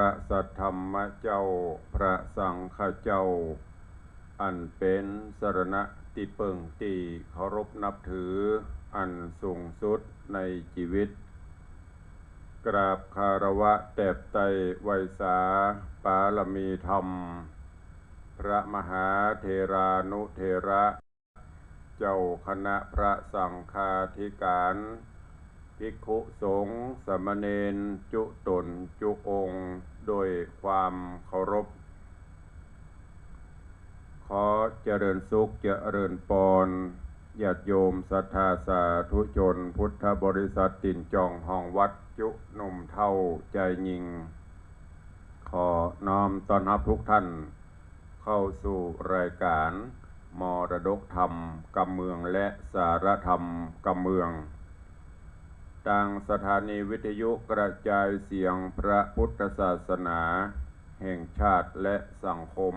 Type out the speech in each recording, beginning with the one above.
ระสัทธรรมเจ้าพระสังฆเจ้าอันเป็นสรณะที่เปิ่งที่เคารพนับถืออันสูงสุดในชีวิตกราบคารวะแตบไตไวสาปาลมีธรรมพระมหาเถรานุเถระเจ้าคณะพระสังฆาธิการภิกขุสงฆ์สามเณรจุตนจุองค์โดยความเคารพขอเจริญสุขเจริญปรญาติโยมศรัทธาสาธุชนพุทธบริษัทตินจองห้องวัดจุหนุ่มเท่าใจยิงขอน้อมต้อนรับทุกท่านเข้าสู่รายการมรดกธรรมกำเมืองและสารธรรมกำเมืองทางสถานีวิทยุกระจายเสียงพระพุทธศาสนาแห่งชาติและสังคม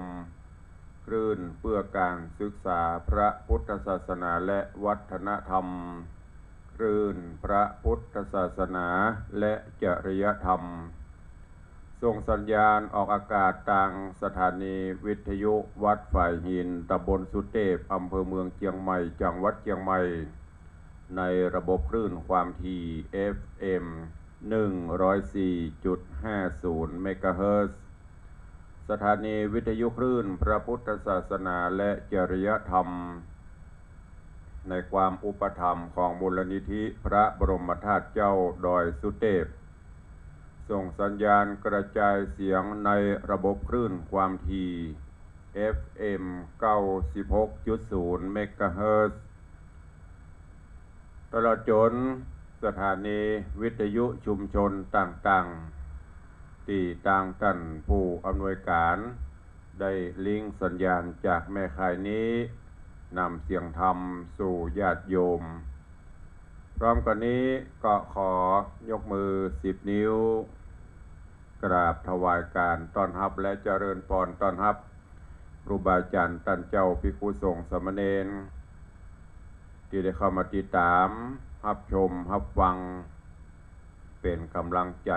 คลื่นเพื่อการศึกษาพระพุทธศาสนาและวัฒนธรรมคลื่นพระพุทธศาสนาและจริยธรรมส่งสัญญาณออกอากาศทางสถานีวิทยุวัดฝ่ายหินตำบลสุเทพอำเภอเมืองเชียงใหม่จังหวัดเชียงใหม่ในระบบคลื่นความถี่ FM 104.50 เมกะเฮิรตซ์สถานีวิทยุคลื่นพระพุทธศาสนาและจริยธรรมในความอุปถัมภ์ของมูลนิธิพระบรมธาตุเจ้าดอยสุเทพส่งสัญญาณกระจายเสียงในระบบคลื่นความถี่ FM 96.0 เมกะเฮิรตซ์ตลอดจนสถานีวิทยุชุมชนต่างๆที่ต่างท่านผู้อำนวยการได้ลิงก์สัญญาณจากแม่ข่ายนี้นำเสียงธรรมสู่ญาติโยมพร้อมกันนี้ก็ขอยกมือ10 นิ้วกราบถวายการต้อนรับและเจริญพรต้อนรับครูบาอาจารย์ท่านเจ้าภิกขุสงฆ์สามเณรที่ได้เข้ามาติดตามรับชมรับฟังเป็นกำลังใจ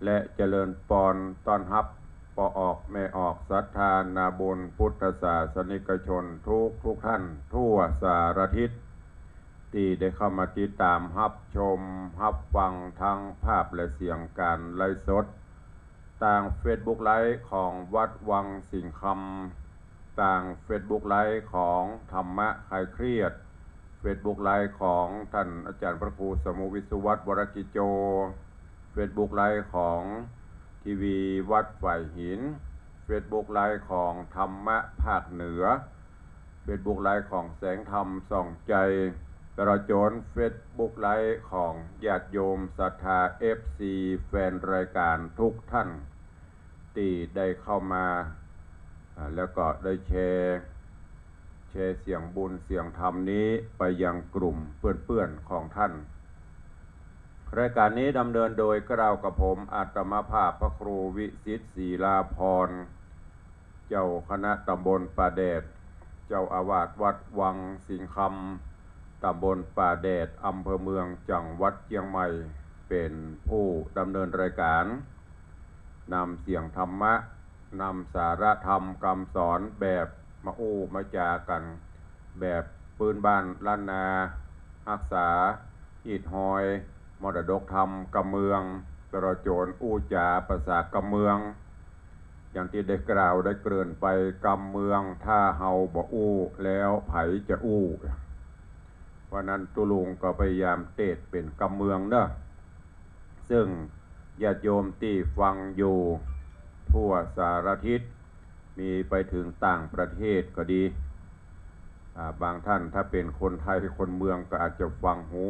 และเจริญพรต้อนรับปออกแม่ออกศรัทธานาบุญพุทธศาสนิกชนทุกท่านทั่วสารทิศที่ได้เข้ามาติดตามรับชมรับฟังทั้งภาพและเสียงการไลฟ์สดทาง Facebook ไลฟ์ของวัดวังสิงห์คำทาง Facebook ไลฟ์ของธรรมะคลายเครียดFacebook ไลฟ์ของท่านอาจารย์พระครูสมุวิสุวัฒน์วรกิจโจ Facebook ไลฟ์ของทีวีวัดฝ่ายหิน Facebook ไลฟ์ของธรรมะภาคเหนือ Facebook ไลฟ์ของแสงธรรมส่องใจตลอดจน Facebook ไลฟ์ของญาติโยมศรัทธา FC แฟนรายการทุกท่านที่ได้เข้ามาแล้วก็ได้แชร์เสียงบุญเสียงธรรมนี้ไปยังกลุ่มเพื่อนๆของท่านรายการนี้ดำเนินโดยกล่าวกับผมอาตมาภาพพระครูวิสิทธิ์ศรีลาภรณ์เจ้าคณะตำบลป่าแดดเจ้าอาวาสวัดวังสิงห์คำตำบลป่าแดดอำเภอเมืองจังหวัดเชียงใหม่เป็นผู้ดำเนินรายการนำเสียงธรรมะนำสาระธรรมคำสอนแบบมาอู้มาจากันแบบปืนบ้านล้านนารักษาอิดหอยมรดกธรรมกำเมืองตระโจนอู้จาภาษากำเมืองอย่างที่ได้กล่าวได้เกริ่นไปกำเมืองถ้าเฮาบ่อู้แล้วไผจะอู้เพราะนั้นตุลุงก็พยายามเตดเป็นกำเมืองเนอะซึ่งญาติโยมที่ฟังอยู่ทั่วสารทิศมีไปถึงต่างประเทศก็ดีบางท่านถ้าเป็นคนไทยคนเมืองก็อาจจะฟังหู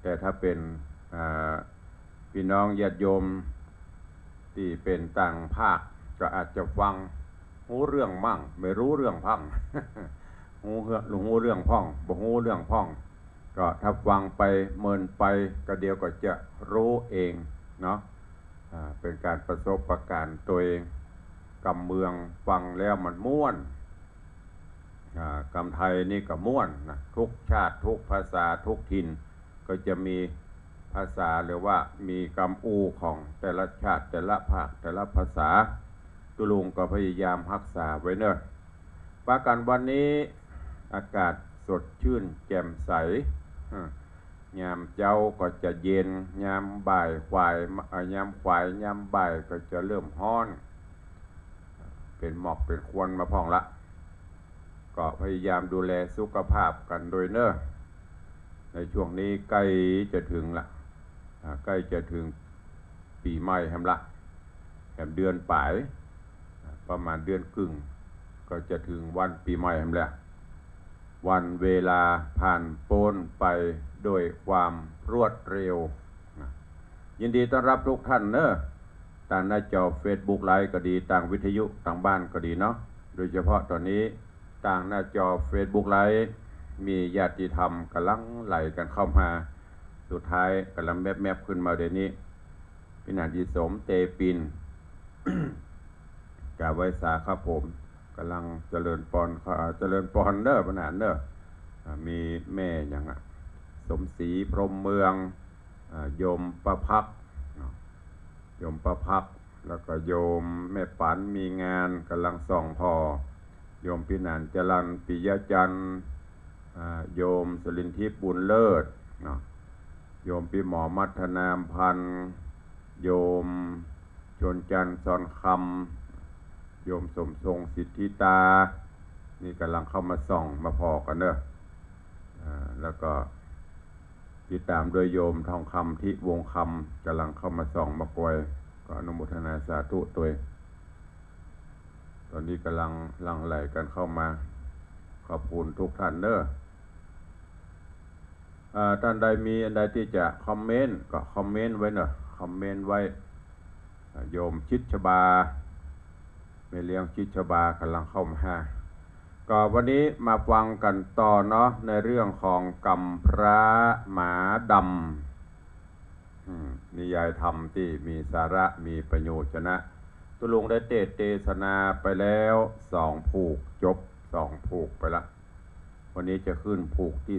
แต่ถ้าเป็นพี่น้องญาติโยมที่เป็นต่างภาคก็อาจจะฟังหูเรื่องมั่งไม่รู้เรื่องพัง หูเรื่องพ่องบ่หูเรื่องพ่องก็ถ้าฟังไปเมินไปก็เดียวก็จะรู้เองเนาะเป็นการประสบประการณ์ตัวเองกำเมืองฟังแล้วมันม่วนกำไทยนี่ก็ม่วนนะทุกชาติทุกภาษาทุกถิ่นก็จะมีภ ภาษาหรือว่ามีคำอู้ของแต่ละชาติแต่ละภาคแต่ละภาษาตุลุงก็พยายามรักษาไว้เนอะว่ากันวันนี้อากาศสดชื่นแจ่มใสยามเจ้าก็จะเย็นยามบ่ายยามบ่ายก็จะเริ่มร้อนเป็นหมอกเป็นควันมาพ่องละก็พยายามดูแลสุขภาพกันโดยเนอะในช่วงนี้ใกล้จะถึงละใกล้จะถึงปีใหม่แฮมละแฮมเดือนปลายประมาณเดือนครึ่งก็จะถึงวันปีใหม่แฮมแล้ววันเวลาผ่านพ้นไปโดยความรวดเร็วยินดีต้อนรับทุกท่านเนอะทางหน้าจอ Facebook ไลฟ์ก็ดีทางวิทยุทางบ้านก็ดีเนาะโดยเฉพาะตอนนี้ทางหน้าจอ Facebook ไลฟ์มีญาติธรรมกำลังไหลกันเข้ามาสุดท้ายกำลังแมบขึ้นมาเดี๋ยวนี้พินาดีสมเตปิน กาไว้สาครับผมกำลังเจริญปอนเนอร์ปนานเนอร์มีแม่อย่างสมศรีพรหมเมืองโยมประพักแล้วก็โยมแม่ปันมีงานกำลังส่องพอโยมพินานจรัญปิยจันทร์โยมสลินทิพย์บุญเลิศโยมปีหมอมัฒนามพันธ์โยมชนจันทร์สอนคำโยมสมทรงสิทธิตานี่กำลังเข้ามาส่องมาพอกันเนอะแล้วก็ติดตามโดยโยมทองคำที่วงคำกำลังเข้ามาส่องมาปวยก็อนุโมทนาสาธุตัวตอนนี้กำลังหลั่งไหลกันเข้ามาขอบคุณทุกท่านเนอะท่านใดมีอันใดที่จะคอมเมนต์ก็คอมเมนต์ไว้เนอะคอมเมนต์ไว้โยมชิดชบาไม่เลี้ยงชิดชบากำลังเข้ามาก็วันนี้มาฟังกันต่อเนาะในเรื่องของกำพร้าหมาดำนิยายธรรมที่มีสาระมีประโยชน์นะตุลุงได้เทศนาไปแล้ว2 ผูกจบ2 ผูกไปละวันนี้จะขึ้นผูกที่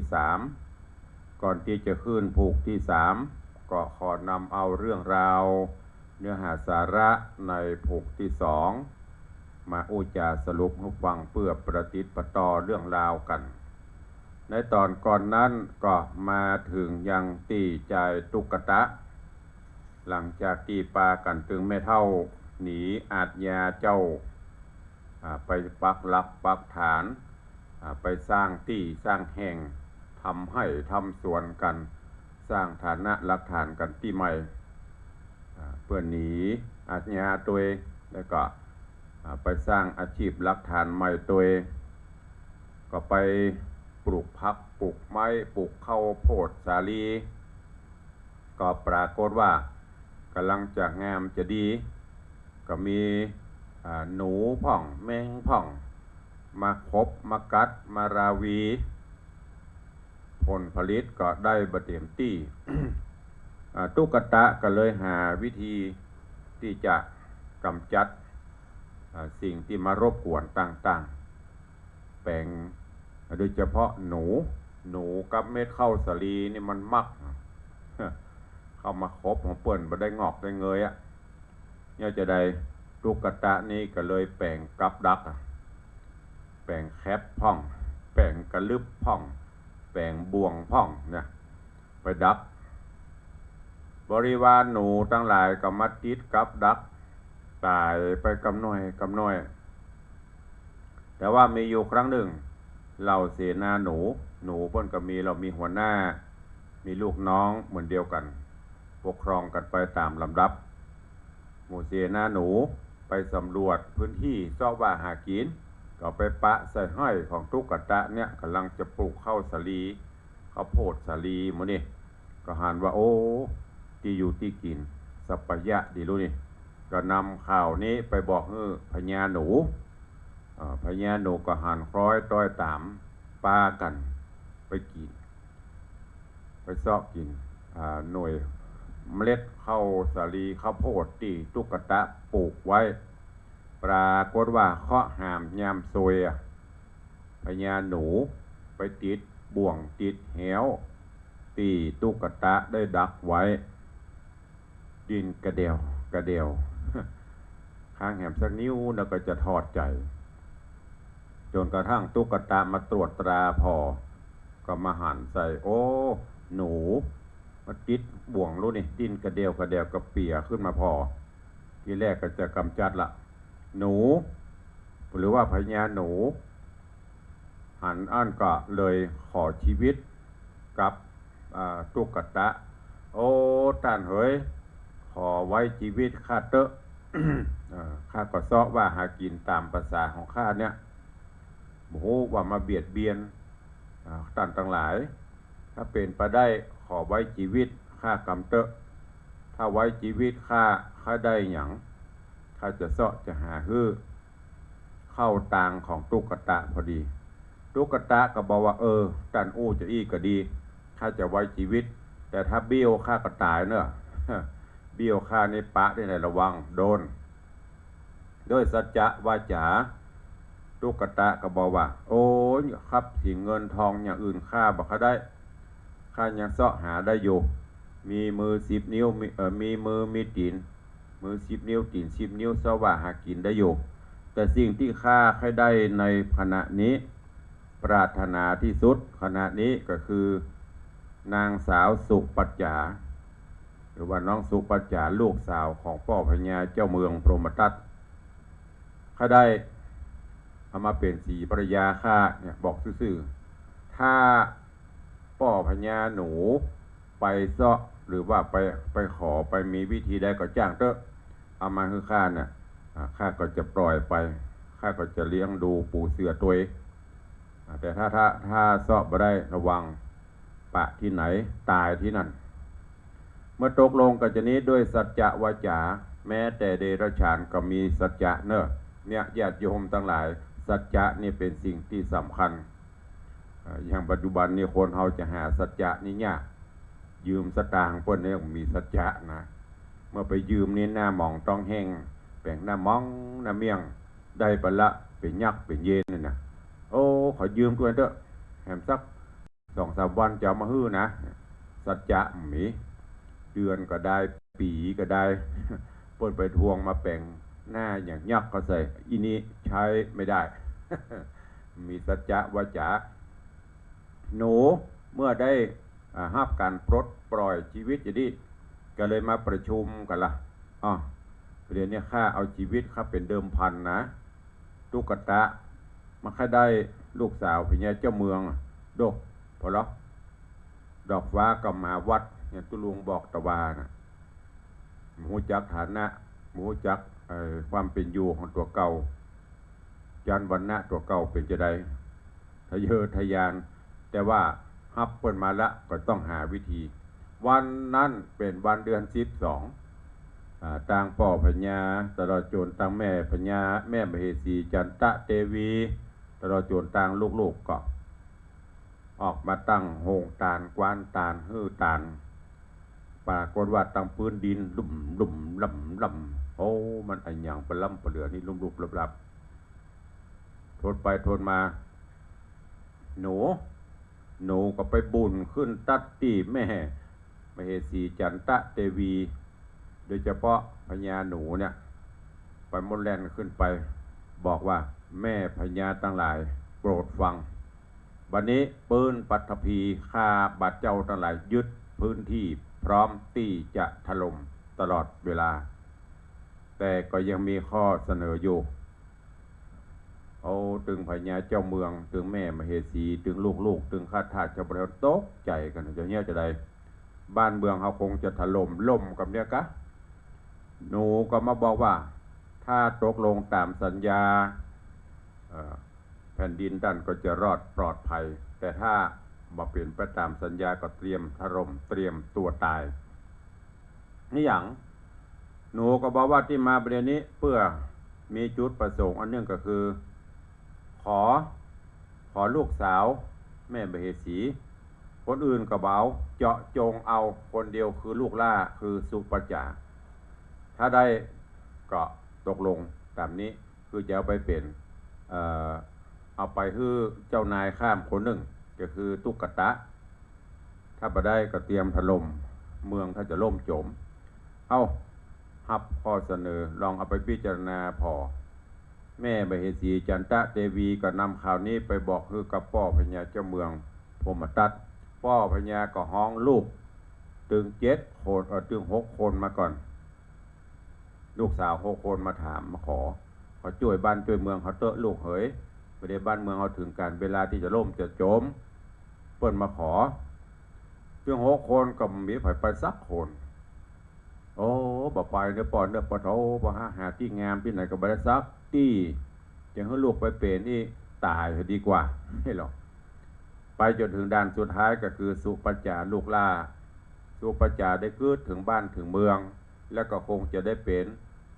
3ก่อนที่จะขึ้นผูกที่3ก็ขอนำเอาเรื่องราวเนื้อหาสาระในผูกที่2มาอุจาสรุปให้ฟังเพื่อประติดประต่อเรื่องราวกันในตอนก่อนนั้นก็มาถึงยังตีใจตุกตะหลังจากตีปากันถึงแม่เท่าหนีอาทยาเจ้าไปปักหลักปักฐานไปสร้างที่สร้างแห่งทำให้ทำสวนกันสร้างฐานะหลักฐานกันที่ใหม่เพื่อหนีอาทยาตัวเองแล้วก็ไปสร้างอาชีพหลักฐานใหม่ตัวเองก็ไปปลูกผักปลูกไม้ปลูกข้าวโพดสาลีก็ปรากฏว่ากำลังจะงามจะดีก็มีหนูพ่องแมงพ่องมาคบมากัดมาราวีผลผลิตก็ได้บ่เต็มที่ ตุกตะก็เลยหาวิธีที่จะกำจัดสิ่งที่มารบกวนต่างๆแปลงโดยเฉพาะหนูกับเม็ดข้าวสาลีนี่มันมัก เข้ามาคบของเปิ่นบ่ได้งอกได้เงยเนี่ยจะได้ตุกตะนี่ก็เลยแปลงกับดักแปลงแคบพ่องแปลงกระลึบพ่องแปลงบ่วงพ่องเนี่ยไปดักบริวารหนูทั้งหลายก็มาติดกับดักตายไปกำน้อยแต่ว่ามีอยู่ครั้งหนึ่งเหล่าเสนาหนูเพิ่นก็มีเรามีหัวหน้ามีลูกน้องเหมือนเดียวกันปกครองกันไปตามลำดับหมู่เสนาหนูไปสำรวจพื้นที่ซอกว่าหากินก็ไปปะใส่ห้อยของตุกตะเนี่ยกำลังจะปลูกข้าวสาลีข้าวโพดสาลีหมื้นี้ก็หันว่าโอ้ที่อยู่ที่กินสัปปะยะดีรู้นี่ก็นำข่าวนี้ไปบอกพญาหนูพญาหนูก็หันคล้อยต้อยตามปากันไปกินไปซอกกินหน่วยเมล็ดข้าวสาลีข้าวโพดที่ตุกตะปลูกไว้ปรากฏว่าเคาะหามยามซวยพญาหนูไปติดบ่วงติดเหว ตีตุกตะได้ดักไว้ดินกระเดียวกระเดียว ข้างแหมสักนิ้วแล้วก็จะทอดใจจนกระทั่งตุกตะมาตรวจตราพอก็มาหันใส่โอ้หนูมาติดบ่วงรู้นี่ดินกระเดียวกระเดียวกระเปียขึ้นมาพอทีแรกก็จะกำจัดละหนูหรือว่าพญาหนูหันอ้านก็เลยขอชีวิตกับตุกตะโอ้ท่านเฮ้ยขอไว้ชีวิตข้าเตอะ ข้าก็เซาะว่าหากินตามภาษาของข้าเนี่ยโอ้โหว่ามาเบียดเบียนท่านทั้งหลายถ้าเป็นไปได้ขอไว้ชีวิตข้ากำเตอะถ้าไว้ชีวิตข้าได้หยังข้าจะเซาะจะหาฮื้อเข้าตางของตุกตะพอดีตุกตะก็บอกว่าท่านอู้จะอี้ก็ดีข้าจะไว้ชีวิตแต่ถ้าเบี้ยวข้าก็ตายเนอะ เบี้ยวข้าในปะได้ในระวังโดนด้วยสัจจะวาจาตุกตะก็บอกว่าโอ้ยครับสิเงินทองอย่างอื่นข้าบอกข้าได้ข้ายังเสาะหาได้อยู่มีมือ10 นิ้วมีมือมีตีนมือ10 นิ้วตีน10 นิ้วเสาะว่าหากินได้อยู่แต่สิ่งที่ข้าให้ได้ในขณะนี้ปรารถนาที่สุดขณะนี้ก็คือนางสาวสุปัจจาหรือว่าน้องสุปัจจาลูกสาวของพ่อพญาเจ้าเมืองพรหมทัตข้าได้เอามาเป็นสีภรรยาข้าเนี่ยบอกซื่อๆถ้าพ่อพญาหนูไปเซาะหรือว่าไปขอไปมีวิธีใดก็จ้างเถอะเอามาคือข้าเนี่ยข้าก็จะปล่อยไปข้าก็จะเลี้ยงดูปูเสือตัวเองแต่ถ้าเซาะบ่ได้ระวังปะที่ไหนตายที่นั่นเมื่อตกลงกันจะนี้ด้วยสัจจะวาจาแม้แต่เดรัจฉานก็มีสัจจะเนอะเนี่ยญาติโยมทั้งหลายสัจจะนี่เป็นสิ่งที่สำคัญอย่างปัจจุบันนี่คนเราจะหาสัจจะนี่ยากยืมสตางค์เพิ่นเนี่ยมีสัจจะนะเมื่อไปยืมนี่หน้าหมองต้องแห้งแป่งหน้ามองหน้าเมี่ยงได้ไปละเป็นยักษ์เป็นเย็นนี่นะโอ้ขอยืมด้วยเถอะแถมสัก2-3 วันจะเอามาฮื้อนะสัจจะมีเดือนก็ได้ปีก็ได้ เพิ่นไปทวงมาแป่งหน้าอย่างยักษ์เขาใส่อีนี้ใช้ไม่ได้ มีสัจจะวาจาหนูเมื่อได้ห้ามการปลดปล่อยชีวิตอย่างนี้ก็เลยมาประชุมกันละประเดี๋ยวนี้ข้าเอาชีวิตข้าเป็นเดิมพันนะตุกตะมาข้าได้ลูกสาวพญาเจ้าเมืองโดกพอละดอกฟ้าก็มาวัดอย่างตุลุงบอกตะวานะหมูจักฐานะหมูจักความเป็นอยู่ของตัวเก่าจานวันนะตัวเก่าเป็นจะได้ทะเยอทะยานแต่ว่าฮับเปิ้นมาละก็ต้องหาวิธีวันนั้นเป็นวันเดือน12ต่างพ่อพญาตลอดจนต่างแม่พญาแม่มเหสีจันตะเทวีตลอดจนต่างลูกๆก็ออกมาตั้งโฮงตาลกวานตาลฮื้อตาลปรากฏว่าตั้งพื้นดินลุ่มลุ่มลำลำโอ้มันอันอย่างปลำปเหลือนี่ลุ่มลุ่มลับทนไปทนมาหนูก็ไปบุญขึ้นตัดตีแม่มเหสีจันตะเทวีโดยเฉพาะพญาหนูเนี่ยไปมดแลนขึ้นไปบอกว่าแม่พญาทั้งหลายโปรดฟังวันนี้ปืนปัทภีฆ่าบาดเจ้าทั้งหลายยึดพื้นที่พร้อมที่จะถล่มตลอดเวลาแต่ก็ยังมีข้อเสนออยู่เอาถึงพญาเจ้าเมืองถึงแม่มเหสีถึงลูกถึงข้าทาสชาวบ้านตกใจกันจะเงี้ยจะได้บ้านเมืองเขาคงจะถล่มกับเนี่ยกะหนูก็มาบอกว่าถ้าตกลงตามสัญญาแผ่นดินด้านก็จะรอดปลอดภัยแต่ถ้าบ่เป็นไปตามสัญญาก็เตรียมถล่มเตรียมตัวตายนี่อย่างหนูก็บอกว่าที่มาประเด็นนี้เพื่อมีจุดประสงค์อันหนึ่งก็คือขอลูกสาวแม่มเหสีคนอื่นก็เบาเจาะจงเอาคนเดียวคือลูกล่าคือสุปัจจาถ้าได้ก็ตกลงตามนี้คือจะเอาไปเป็นเอาไปคือเจ้านายข้ามคนหนึ่งก็คือตุกตะ ถ้าบ่ได้ก็เตรียมถล่มเมืองถ้าจะล่มโจมเอารับข้อเสนอลองเอาไปพิจารณาพอแม่มเหสีจันทะเทวีก็นำข่าวนี้ไปบอกคือกับพ่อพญาเจ้าเมืองพรหมทัตพ่อพญาก็ห้องลูกถึง7 คนถึง6 คนมาก่อนลูกสาว6 คนมาถามมาขอเขาช่วยบ้านช่วยเมืองเขาเตอะลูกเหยไม่ได้บ้านเมืองเขาถึงการเวลาที่จะล่มจะโจมเปิ้นมาขอถึง6 คนก็มีไผไปสักคนโอ้บ่ไปเนื้อปอนเนื้อปะเทาบ่หาที่งามที่ไหนก็บ่ได้ซักที่จะให้ลูกไปเป็นนี่ตายดีกว่าให้หรอกไปจนถึงด่านสุดท้ายก็คือสุปัจจาลูกล่าสุปัจจาได้เกิดถึงบ้านถึงเมืองแล้วก็คงจะได้เป็น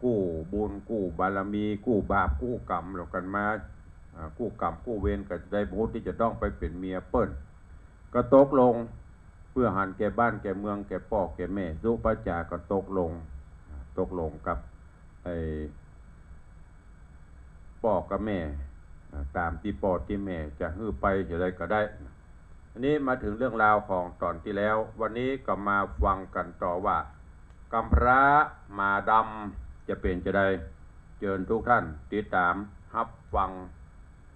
กู้บุญกู้บารมีกู้บาปกู้กรรมแล้วกันมากู้กรรมกู้เวรก็จะได้บุญที่จะต้องไปเป็นเมียเปิ้นก็ตกลงเพื่อหันแก่บ้านแก่เมืองแก่พ่อแก่แม่สุปัจจาก็ตกลงกับไอ้พ่อกับแม่ตามที่พ่อที่แม่จะฮื้อไปจะได้ก็ได้อันนี้มาถึงเรื่องราวของตอนที่แล้ววันนี้ก็มาฟังกันต่อว่ากำพร้ามาดำจะเป็นจะได้เชิญทุกท่านติดตามรับฟัง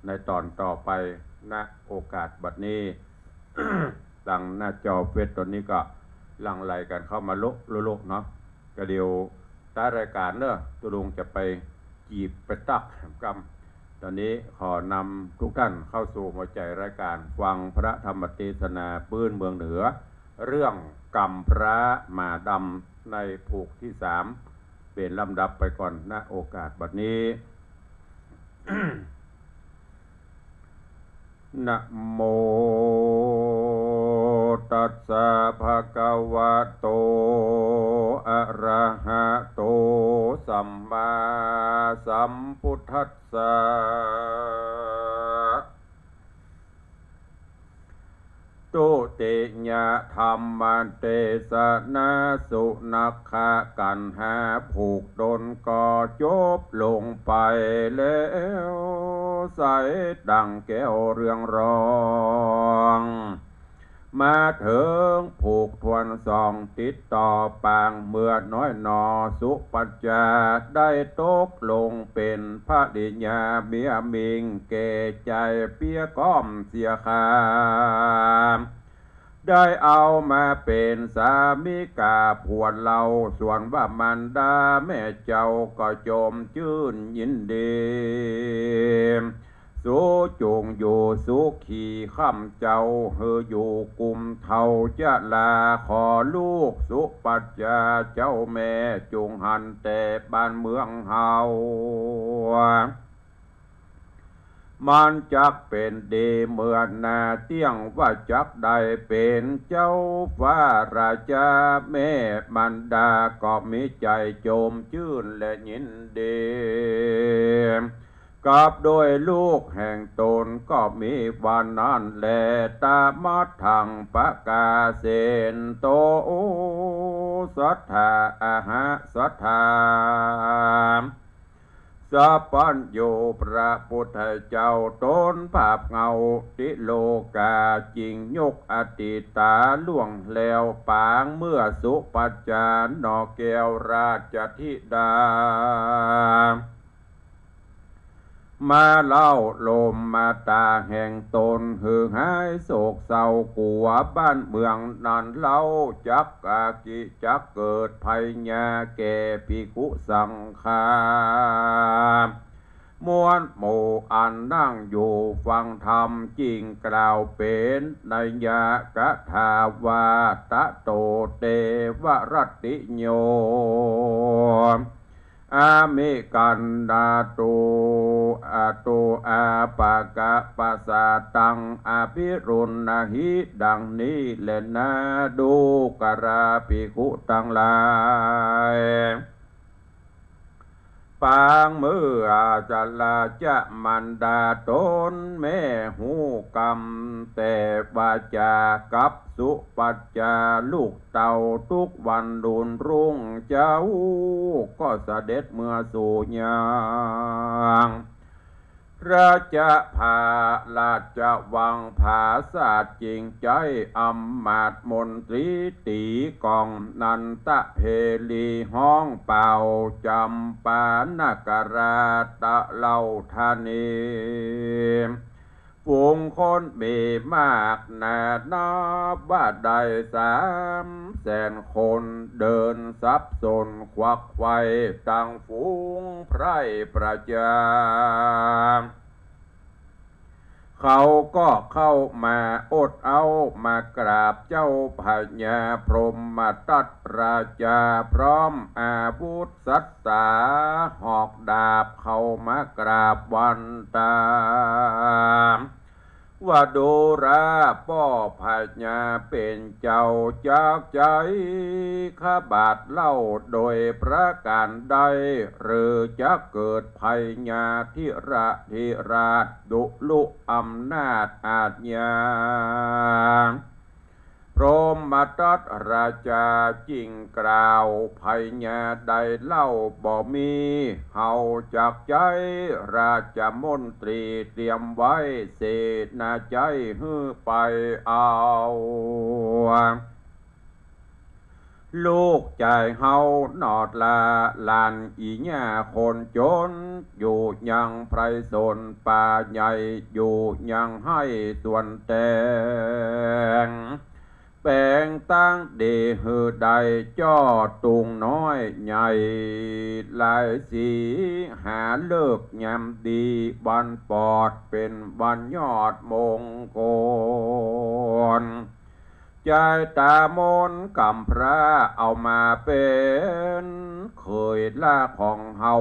ในตอนต่อไปณโอกาสบัดนี้ ดังหน้าจอเฟซตอนนี้ก็หลั่งไหลกันเข้ามาลุกเนาะก็เดี๋ยวท้ายรายการเนอะตุลุงจะไปจีบไปตักกรรมตอนนี้ขอนำทุกท่านเข้าสู่หัวใจรายการฟังพระธรรมเทศนาปื้นเมืองเหนือเรื่องกำพร้ามาดำในผูกที่3เป็นลำดับไปก่อนณโอกาสบัดนี้ นะโมตัสสะภะคะวะโตอะระหะโตสัมมาสัมพุทธัสสะตุติยะธัมมัเตสนาสุนักขะกันหาผูกดนก็จบลงไปแล้วใสดังแก้วเรืองรองมาถึงผูกทวนสองติดต่อปางเมื่อน้อยนอสุปัจจาได้ตกลงเป็นพระดิญญาเมียมิงเกใจเปียก้อมเสียคาได้เอามาเป็นสามิกาผวนเราส่วนว่ามันดาแม่เจ้าก็โจมชื่นยินดีสุจงอยู่สุขีข้ามเจ้าเฮออยู่กุมเท่าจะลาขอลูกสุปัจจาเจ้าแม่จงหันแต่บ้านเมืองเฮามันจักเป็นดีเมื่อนาเตี้ยงว่าจักได้เป็นเจ้าฟ้าราชาแม่มันดาก็มีใจโจมชื่นและยินดีกับโดยลูกแห่งตนก็มีวันนั้นแลตามัดทางปะกาเสนโตสัทธาอาหะสัทธาสัพพัญโยพระพุทธเจ้าตนภาพเงาติโลกาจริงยกอติตาล่วงแล้วปางเมื่อสุปัจจานอแก้วราชธิดามาเล่าลมมาตาแห่งตนหือหายโศกเศร้ากัวบ้านเมืองนันเล่าจักอากิจักเกิดภัยญาแก่ภิกขุสังฆามวลหมู่อันนั่งอยู่ฟังธรรมจริงกล่าวเป็นนัยยะกะทาวาตะโตเตวรติโยอามิกันดาตุอาตุอาปะกะปะสาตังอาภิรุณนาหิดังนี้แลนะดูกราภิกขุทั้งหลายปางมืออาจลาจะมันดาตนแม่หูกรรมแต่วาจากับสุปัจจาลูกเต่าทุกวันดุนรุ่งเจ้าก็เสด็จเมื่อสู่ยาง ราชพาราชวังภาษาจริงใจอำมาตย์มนตรีตีกองนันตะเพลีห้องเป่าจำปานกราตะเล่าธานีฝูงคนมีมากนานับว่าได้300,000 คนเดินสับสนควักไขว่ต่างฝูงไพร่ประจาเขาก็เข้ามาอดเอามากราบเจ้าพญาพรหมทัตราชาพร้อมอาวุธสัตตาหอกดาบเข้ามากราบวันตาว่าดูราป้อพญาเป็นเจ้าจากใจข้าบาทเล่าโดยประการใดหรือจะเกิดภัยญาธิราชดุลุอำนาจอาจญาพรหมทัตราชาจริงกล่าวภัยญาใดเล่าบ่มีเฮาจากใจราชมนตรีเตรียมไว้เสนาใจฮื้อไปเอาลูกใจเฮานอดลานอีหญ้าคนจนอยู่ยังไพรสนป่าใหญ่อยู่ยังให้ส่วนแต่งแปลงตั้งเดหือใดจ้อตุงน้อยใหญ่หลายสีหาเลิกยามดีบันปอดเป็นบันยอดมงคลใจตามนกำพระเอามาเป็นเคยล่าของเฮา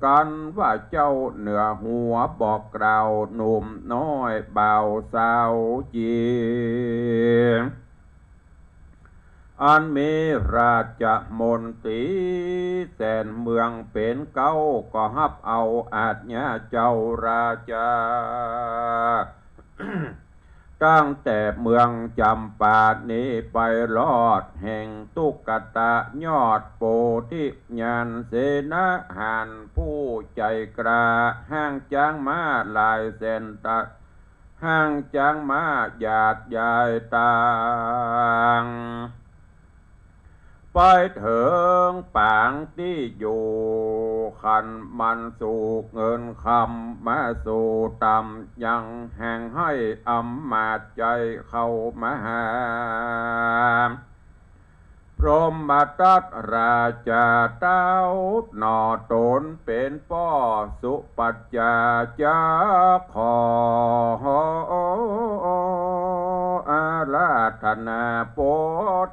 กันว่าเจ้าเหนือหัวบอกกล่าวหนุ่มน้อยเบาสาวจีอันมีราชมนตรีแสนเมืองเป็นเก้าก็ฮับเอาอาจญาเจ้าราชา ตั้งแต่เมืองจำปานี้ไปรอดแห่งตุกตะยอดโพธิญาณเสนาหานผู้ใจกล้าห้างจางมาลายแสนตะห้างจางมาหยาดยายตางไปถึงปางที่อยู่ขันมันสู่เงินคำมาสู่ต่ำยังแห่งให้อำมาตย์ใจเข้ามาหาพรหมทัตราชาเต้าหนอตนเป็นป้อสุปัจจาจาขออาราธนาโพ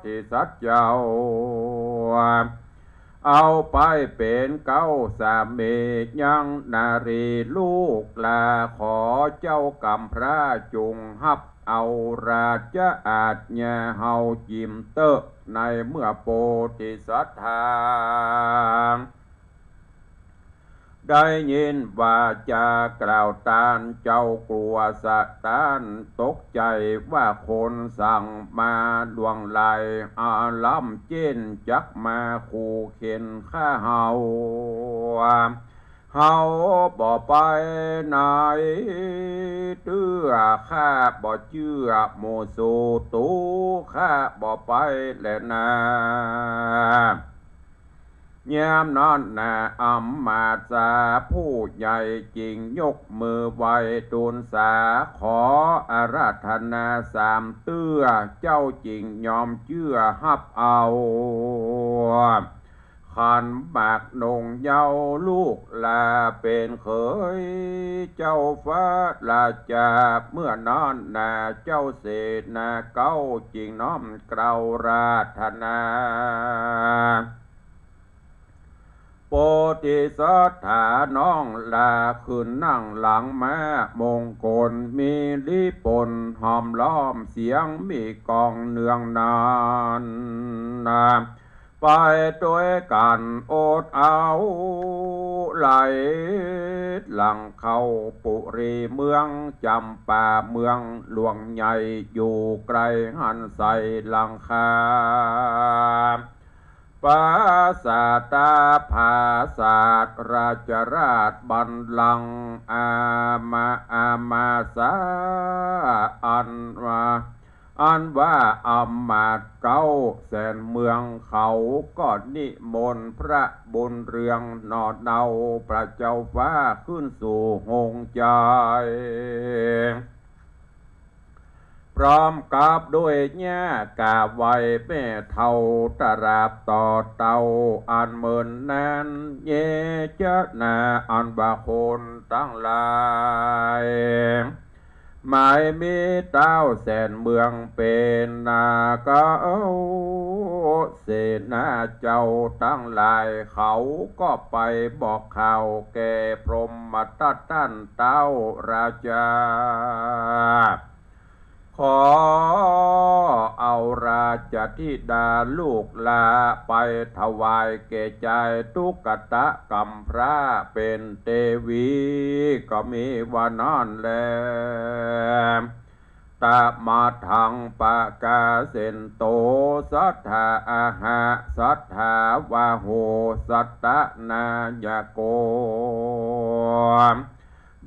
ธิสัตว์เจ้าเอาไปเป็นเก้าสามียังนารีลูกลาขอเจ้ากำพระจุงฮับเอาราชอาจญาเฮาจิมเตอในเมื่อโพธิสัตว์ทางได้ยินว่าจากล่าวตานเจ้ากลัวสะตานตกใจว่าคนสั่งมาดวงไหลอาลัมเจนจักมาขู่เข็นข้าเฮาบ่ไปไหนเตื้อข้าบ่เชื่อโมสูตูข้าบ่ไปแลนะยามนอนนาอำมาตสาผู้ใหญ่จริงยกมือไหวตูนสาขออาราธนา3 เตื้อเจ้าจริงยอมเชื่อฮับเอาขันบากนงเยาลูกลาเป็นเคยเจ้าฟ้าราชาเมื่อนอนนาเจ้าเสนาเก้าจริงน้อมกล่าวราธนาโพธิสัตถาน้องลาขึ้นนั่งหลังแม่มงคลมีลิปนหอมล้อมเสียงมีกองเนืองนานไปด้วยกันอดเอาไหลหลังเข้าปุรีเมืองจำป่าเมืองหลวงใหญ่อยู่ไกลหันใสหลังคา ปราสาตาภาศาสราชราชบัลลังก์อามาสาอันว่าอำมาตย์เก้าแสนเมืองเขาก็นิมนต์พระบุญเรืองนอดเนาพระเจ้าฟ้าขึ้นสู่หงใจพร้อมกับด้วยแง่กาไว้แม่เท่าตราบต่อเต่าอันเมินนั้นเยเจนาอันบาคนตั้งหลายหมายมีเต้าแสนเมืองเป็นนาเก้าเสนาเจ้าตั้งหลายเขาก็ไปบอกข่าวแก่พรหมทัตท่านเต้าราชาขอเอาราชธิดาลูกลาไปถวายแก่ใจตุกตะกัมพระเป็นเทวีก็มีว่านอนแลตามาทังปะกาเสนโตสัทธาอาหะสัทธาวาโหสัตตนายโก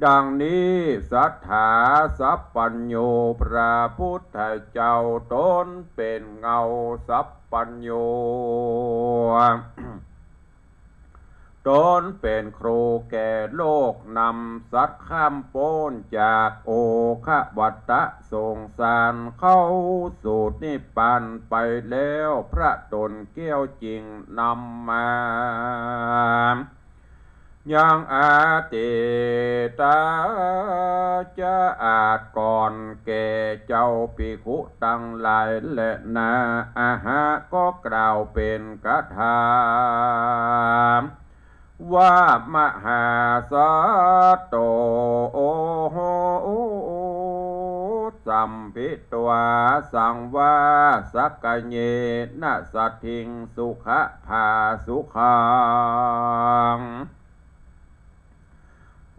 ดังนี้สัทธาสัพปัญโยพระพุทธเจ้าตนเป็นเงาสัพปัญโยตนเป็นครูแก่โลกนำสัตว์ข้ามโป้นจากโอคะวัตตะสงสารเข้าสู่นิพพานไปแล้วพระตนเกี้ยวจริงนำมายังอาติตาจะอาจก่อนแก่เจ้าภิกขุตั้งหลายและนาอาหะก็กล่าวเป็นคาถาว่ามหาสัตโตโอโหสัมพิตวาสังวาสักกะเยนะสัตถิงสุขะภาสุขัง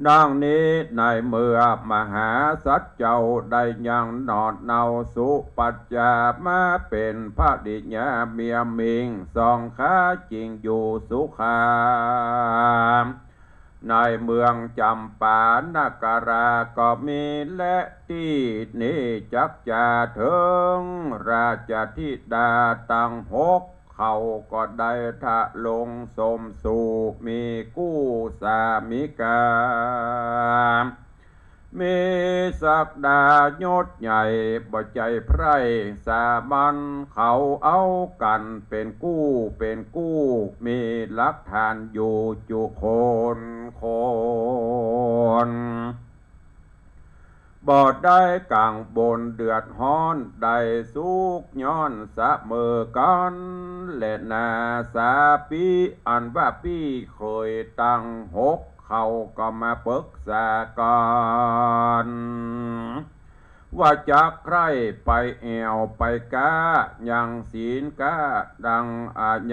ดังนี้ในเมื่อมหาสัตว์เจ้าได้ยังนอดเนาสุปัจจามาเป็นพระดิญญาเมียมิงสองขาจริงอยู่สุขามในเมืองจำปานกราก็มีและที่นี้จักจะถึงราชธิดาตั้งหกเขาก็ได้ทะลงสมสู่มีกู้สามิกามีศักดายศใหญ่บ่ใจไพร่สามัญเขาเอากันเป็นกู้มีหลักฐานอยู่จุคนบ่ได้กลางบนเดือดฮ้อนได้สุกย้อนสะเมอกันและนาสาปีอันว่าพี่เคยตั้งหกเขาก็มาปรึกษากันว่าจะใครไปแอวไปกายังศีลกาดัง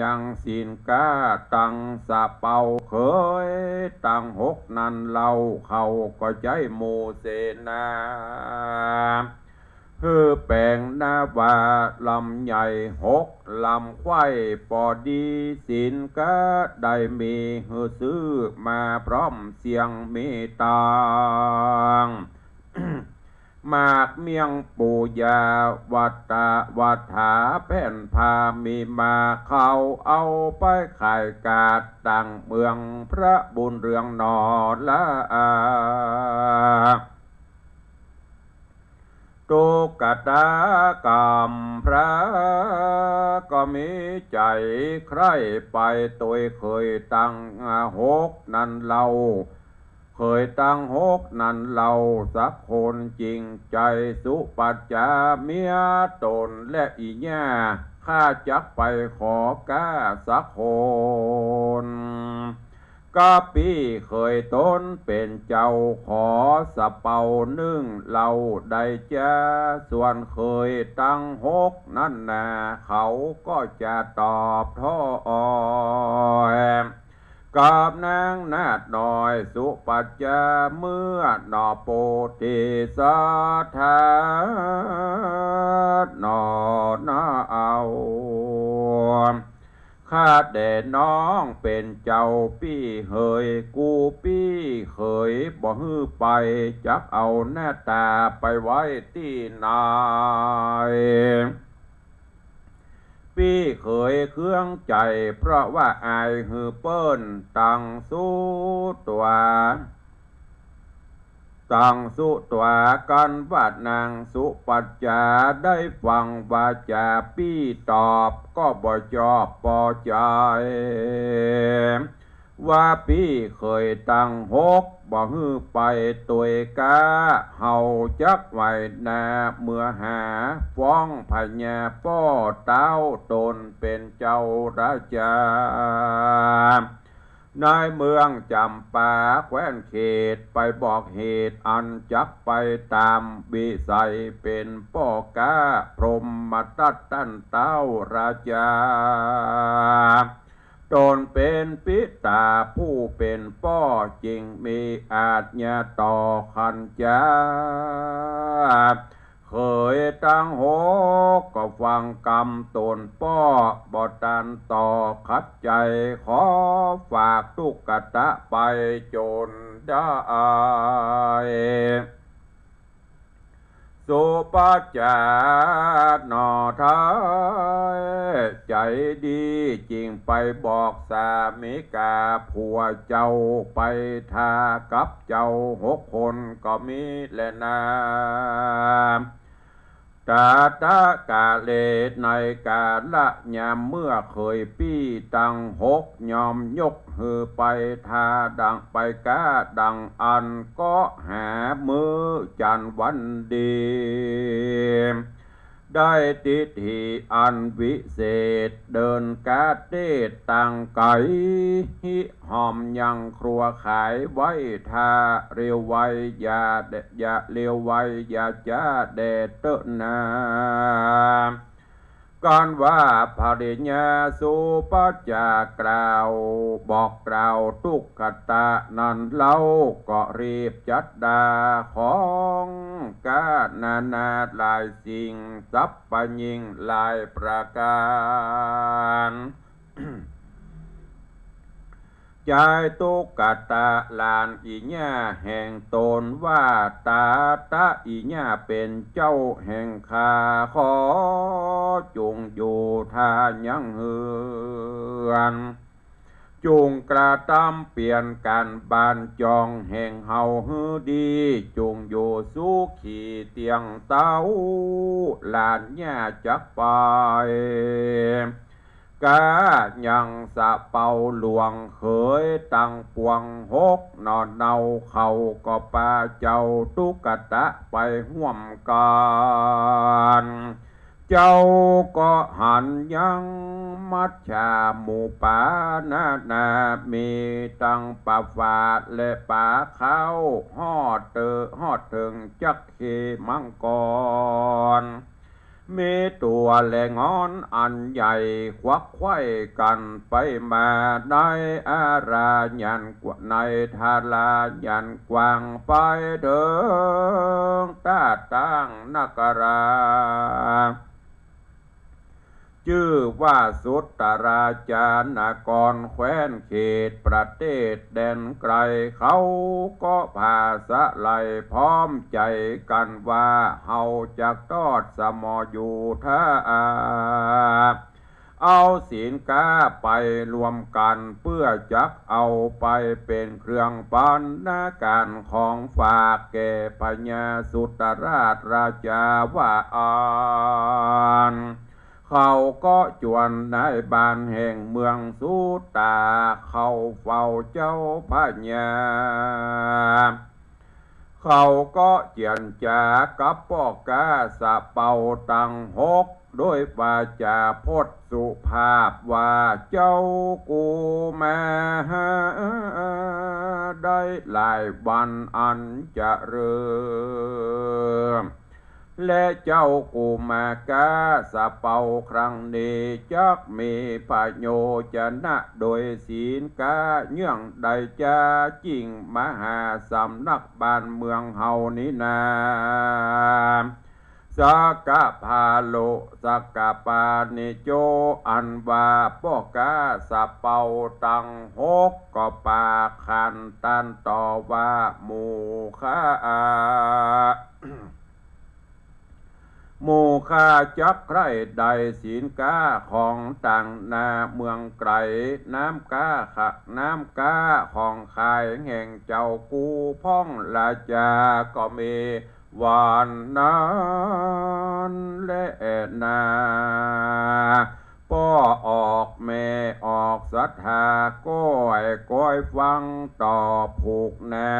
ยังศีลกาตังสะเป่าเคยตังหกนั้นเราเขาก็ใจโมเสนาแปลงนาวาลำใหญ่หกลำควายปอดีศีลกาได้มีซื้อมาพร้อมเสียงเมตา มากเมียงปูยาวัตตาวัฏาแผ่นพามีมาเขาเอาไปขายกาดตั้งเมืองพระบุญเรืองนอละตุกตากรรมพระก็มีใจใครไปตัวเคยตั้งหกนั้นเราเคยตั้งหกนั้นเราสักคนจริงใจสุปัจจาเมียตนและอีแย่ข้าจักไปขอกาสักคนก็ปีเคยต้นเป็นเจ้าขอสะเป่านึ่งเราได้จะส่วนเคยตั้งหกนั่นนาเขาก็จะตอบท้อกับนางนาดหน่อยสุปัจจาเมื่อนอโปติสัทธานอนาเอา ข้าแด่น้องเป็นเจ้าปี้เหยกูปี้เขยบ่ฮื้อไปจักเอาหน้าตาไปไว้ที่นายปี้เขยเครื่องใจเพราะว่าอายฮือเปิ้นตังสู้ตัวกันวาดนางสุปัจจาได้ฟังวาจาปี้ตอบก็บ่จอบพอใจว่าปี้เคยตั้งหกบ่ฮื้อไปตัวกาเฮาจักไว้นาเมื่อหาฟ้องพญาป้อเต้าตนเป็นเจ้าราชานายเมืองจำปาแคว้นเขตไปบอกเหตุอันจักไปตามวิสัยเป็นป้อกาพรหมตัดตั้นเต้าราชาตนเป็นปิตาผู้เป็นป้อจริงมีอาจญาต่อขันจาเคยตั้งหกก็ฟังกรรมตนป้อบอตันต่อขัดใจขอฝากตุกตะไปจนได้สุปัจจานอทายใจดีจริงไปบอกสามิกาผัวเจ้าไปทากับเจ้า6 คนก็มีแลนาตาตากาเลในกาละยามเมื่อเคยปี้ตั้ง6ยอมยกหือไปทาดังไปกาดังอันก็หามือจันวันดีได้ติทีอันวิเศษเดินกาเตตังไก่หิหอมยังครัวขายไว้ทาเรียวไว้อย่าเรียวไว้อย่าจ้าแดดเตนาการว่าภริญญาสุปัจจากล่าวบอกกล่าวทุกขตะนั้นเล่าก็รีบจัดดาของกานานาหลายสิ่งสัพพยิงหลายประการใจตุกตะลานอีญาแห่งตนว่าตาตะอีญาเป็นเจ้าแห่งคาขอจงอยู่ทายังเฮือนจงกระทำเปลี่ยนกันบานจองแห่งเฮาฮือดีจงอยู่สุขีเตียงเต้าลานญาจักไปกายังสะเป่าหลวงเคยตั้งปวง6นอนเนาเขาก็ปาเจ้าตุกตะไปห่วมกันเจ้าก็หันยังมัจฉาหมู่ป่านามีตั้งป่าฝาดและป่าเขาฮอดถึงจักเขมังกรมีตัวแหลงงอนอันใหญ่ควักไขว้กันไปมาในอารายันกว่าในทารายันกว้างไปเดิงตาตั้งนักราชื่อว่าสุตตราจานกรแคว้นเขตประเทศแดนไกลเขาก็พาสะไลพร้อมใจกันว่าเฮาจะทอดสมออยู่ท่าเอาศีลกาไปรวมกันเพื่อจักเอาไปเป็นเครื่องปันนาการของฝากแก่พญาสุตราชราชาว่าเขาก็จวนในบ้านแห่งเมืองสุตาเขาเฝ้าเจ้าพญาเขาก็เจียนจากับป้อกาสะเป่าตัง6โดยปาจาพจน์สุภาพว่าเจ้ากูมาได้หลายวันอันจะเริ่มและเจ้ากูมากาสะเป่าครั้งนี้จักมีประโยชนะโดยศีลกาเนื่องใดจะจริงมหาสำนักบ้านเมืองเฮานี้นาส สักกะพาโลสักกะปานิโจอันวาปกาสะเปาตังหกก็ปาคันตันต่อว่าหมูค่าหมู่ข้าจักใครใดศีลกาของต่างนาเมืองไกลน้ำกาขะน้ำกาของขายแห่งเจ้ากูพ่องราจาก็มีวานนั้นและนาป้อออกแม่ออกศรัทธาก้อยฟังต่อผูกนา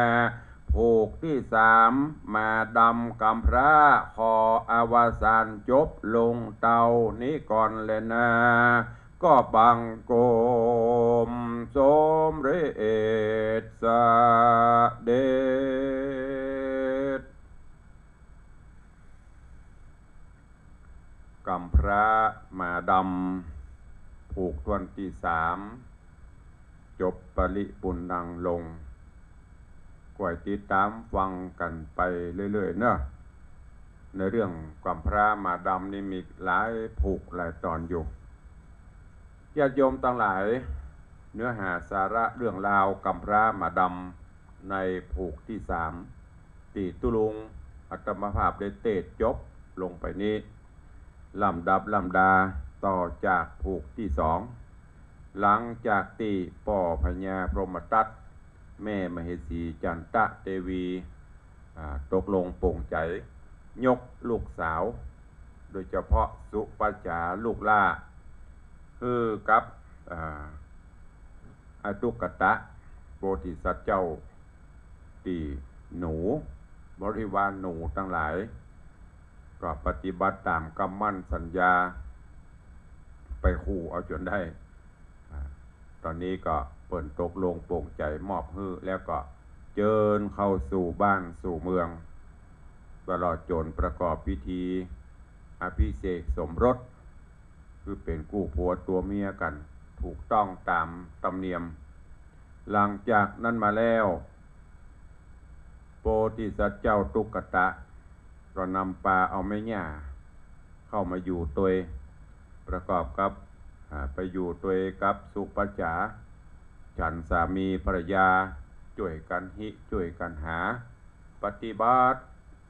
ผูกที่สามมาดำกำพระขออวสานจบลงเตานี้ก่อนเลยนะก็บังโกมสมเรศสเดชกำพระมาดำผูกทวนที่สามจบปริปุณดังลงกวยติดตามฟังกันไปเรื่อยๆเนอะในเรื่องกำพร้ามาดำนี่มีหลายผูกหลายตอนอยู่ญาติโยมทั้งหลายเนื้อหาสาระเรื่องราวกำพร้ามาดำในผูกที่สามตีตุลุงอัตมภาพได้เตจจบลงไปนี้ลำดับลำดาต่อจากผูกที่สองหลังจากตีป่อพญาพรหมทัตแม่มเหสีจันตะเทวีตกลงโปร่งใจยกลูกสาวโดยเฉพาะสุปัจจาลูกล่าคือกับอตุกตะโพธิสัตว์เจ้าตีหนูบริวารหนูทั้งหลายก็ปฏิบัติตามคำมั่นสัญญาไปขู่เอาจนได้ตอนนี้ก็เปิดตกลงโปร่งใจมอบฮื้อแล้วก็เจิญเข้าสู่บ้านสู่เมืองตลอดจนประกอบพิธีอภิเษกสมรสคือเป็นคู่ผัวตัวเมียกันถูกต้องตามธรรมเนียมหลังจากนั้นมาแล้วโพธิสัตว์เจ้าตุกตะก็นำปลาเอาแม่ย่าเข้ามาอยู่ตัวประกอบกับไปอยู่ตัวกับสุปัจจาฉันสามีภรรยาช่วยกันช่วยกันหาปฏิบัติ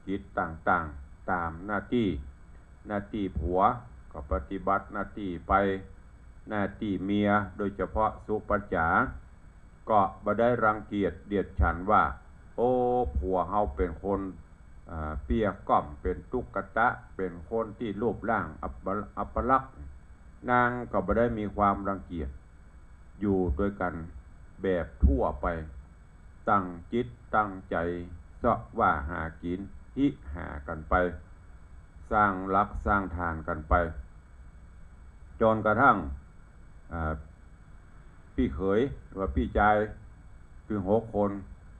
กิจต่างๆตามหน้าที่ผัวก็ปฏิบัติหน้าที่ไปหน้าที่เมียโดยเฉพาะสุปัจจาก็บ่ได้รังเกียจเดียดฉันว่าโอ้ผัวเฮาเป็นคนเปียก่อมเป็นตุกตะเป็นคนที่รูปร่างอัปลักษณ์นางก็บ่ได้มีความรังเกียจอยู่ด้วยกันแบบทั่วไปตั้งจิตตั้งใจเสาะว่าหากินหิหากันไปสร้างรักสร้างทานกันไปจนกระทั่งพี่เขยหรือว่าพี่ชายคือ6 คน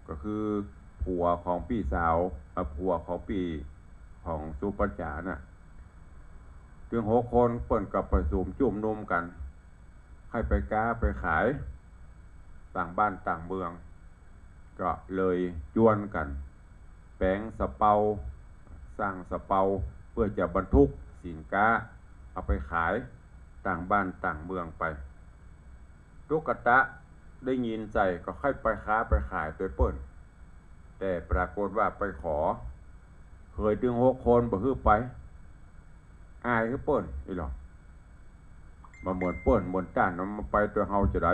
ก็คือผัวของพี่สาวผัวของพี่ของสุปัจจาน่ะถึง6 คนเปิ่นกับประชุมจุ่มนุมกันให้ไปค้าไปขายต่างบ้านต่างเมืองก็เลยจวนกันแปลงสะเปาสร้างสะเปาเพื่อจะบรรทุกสินค้าเอาไปขายต่างบ้านต่างเมืองไปตุกตะได้ยินใจก็ค่อยไปค้าไปขายตัวเปิ้นแต่ปรากฏว่าไปขอเคยถึง6 คนบ่ฮื้อไปอายคือเปิ้นอีหรอมาเหมือนเปิ้นเหมือนต้านมันไปตัวเฮาจะได้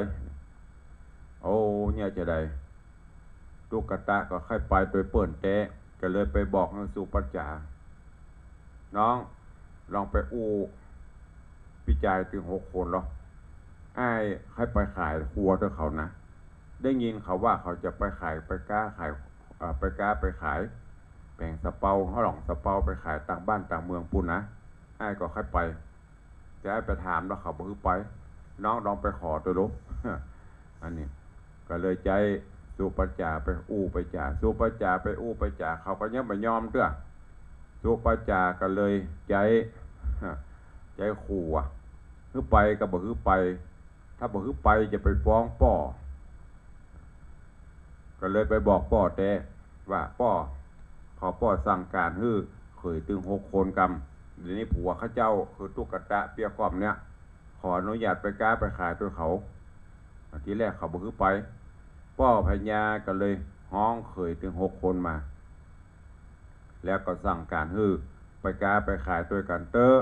โอ้เนี่ยจะได้ตุกตะก็ค่อยไปตัวเปิ้นแต่ก็เลยไปบอกนางสุปัจจาน้องลองไปอู้พิจารถึง6 คนหรออ้ายให้ไปขายครัวด้วยเขานะได้ยินเขาว่าเขาจะไปขายไปค้าขายไปค้าไปขายแบ่งสะเปาเขาหลองสะเปาไปขายต่างบ้านต่างเมืองปุ่นนะอ้ายก็ค่อยไปจะให้ไปถามแล้วเขาบอกคือไปน้องลองไปขอตัวลูก อันนี้ก็เลยใจสุปัจจาไปอู้ไปจ่าสุปัจจาไปอู้ไปจ่าเขาก็ยังไม่ยอมด้วยสุปัจจาก็เลยใจขู่คือไปก็บอกคือไปถ้าบอกคือไปจะไปฟ้องป่อก็เลยไปบอกป่อแต่ว่าป่อขอป่อสั่งการให้ เคยถึง6 คนกำเดี๋ยวนี้ผัวเขาเจ้าคือตุ๊กตาเปียกล่อมเนี่ยขออนุญาตไปก้าไปขายตัวเขาทีแรกเขาบอกคือไปพ่อพญาก็เลยห้องเคยถึง6 คนมาแล้วก็สั่งการฮื้อไปก้าไปขายตัวกันเตอ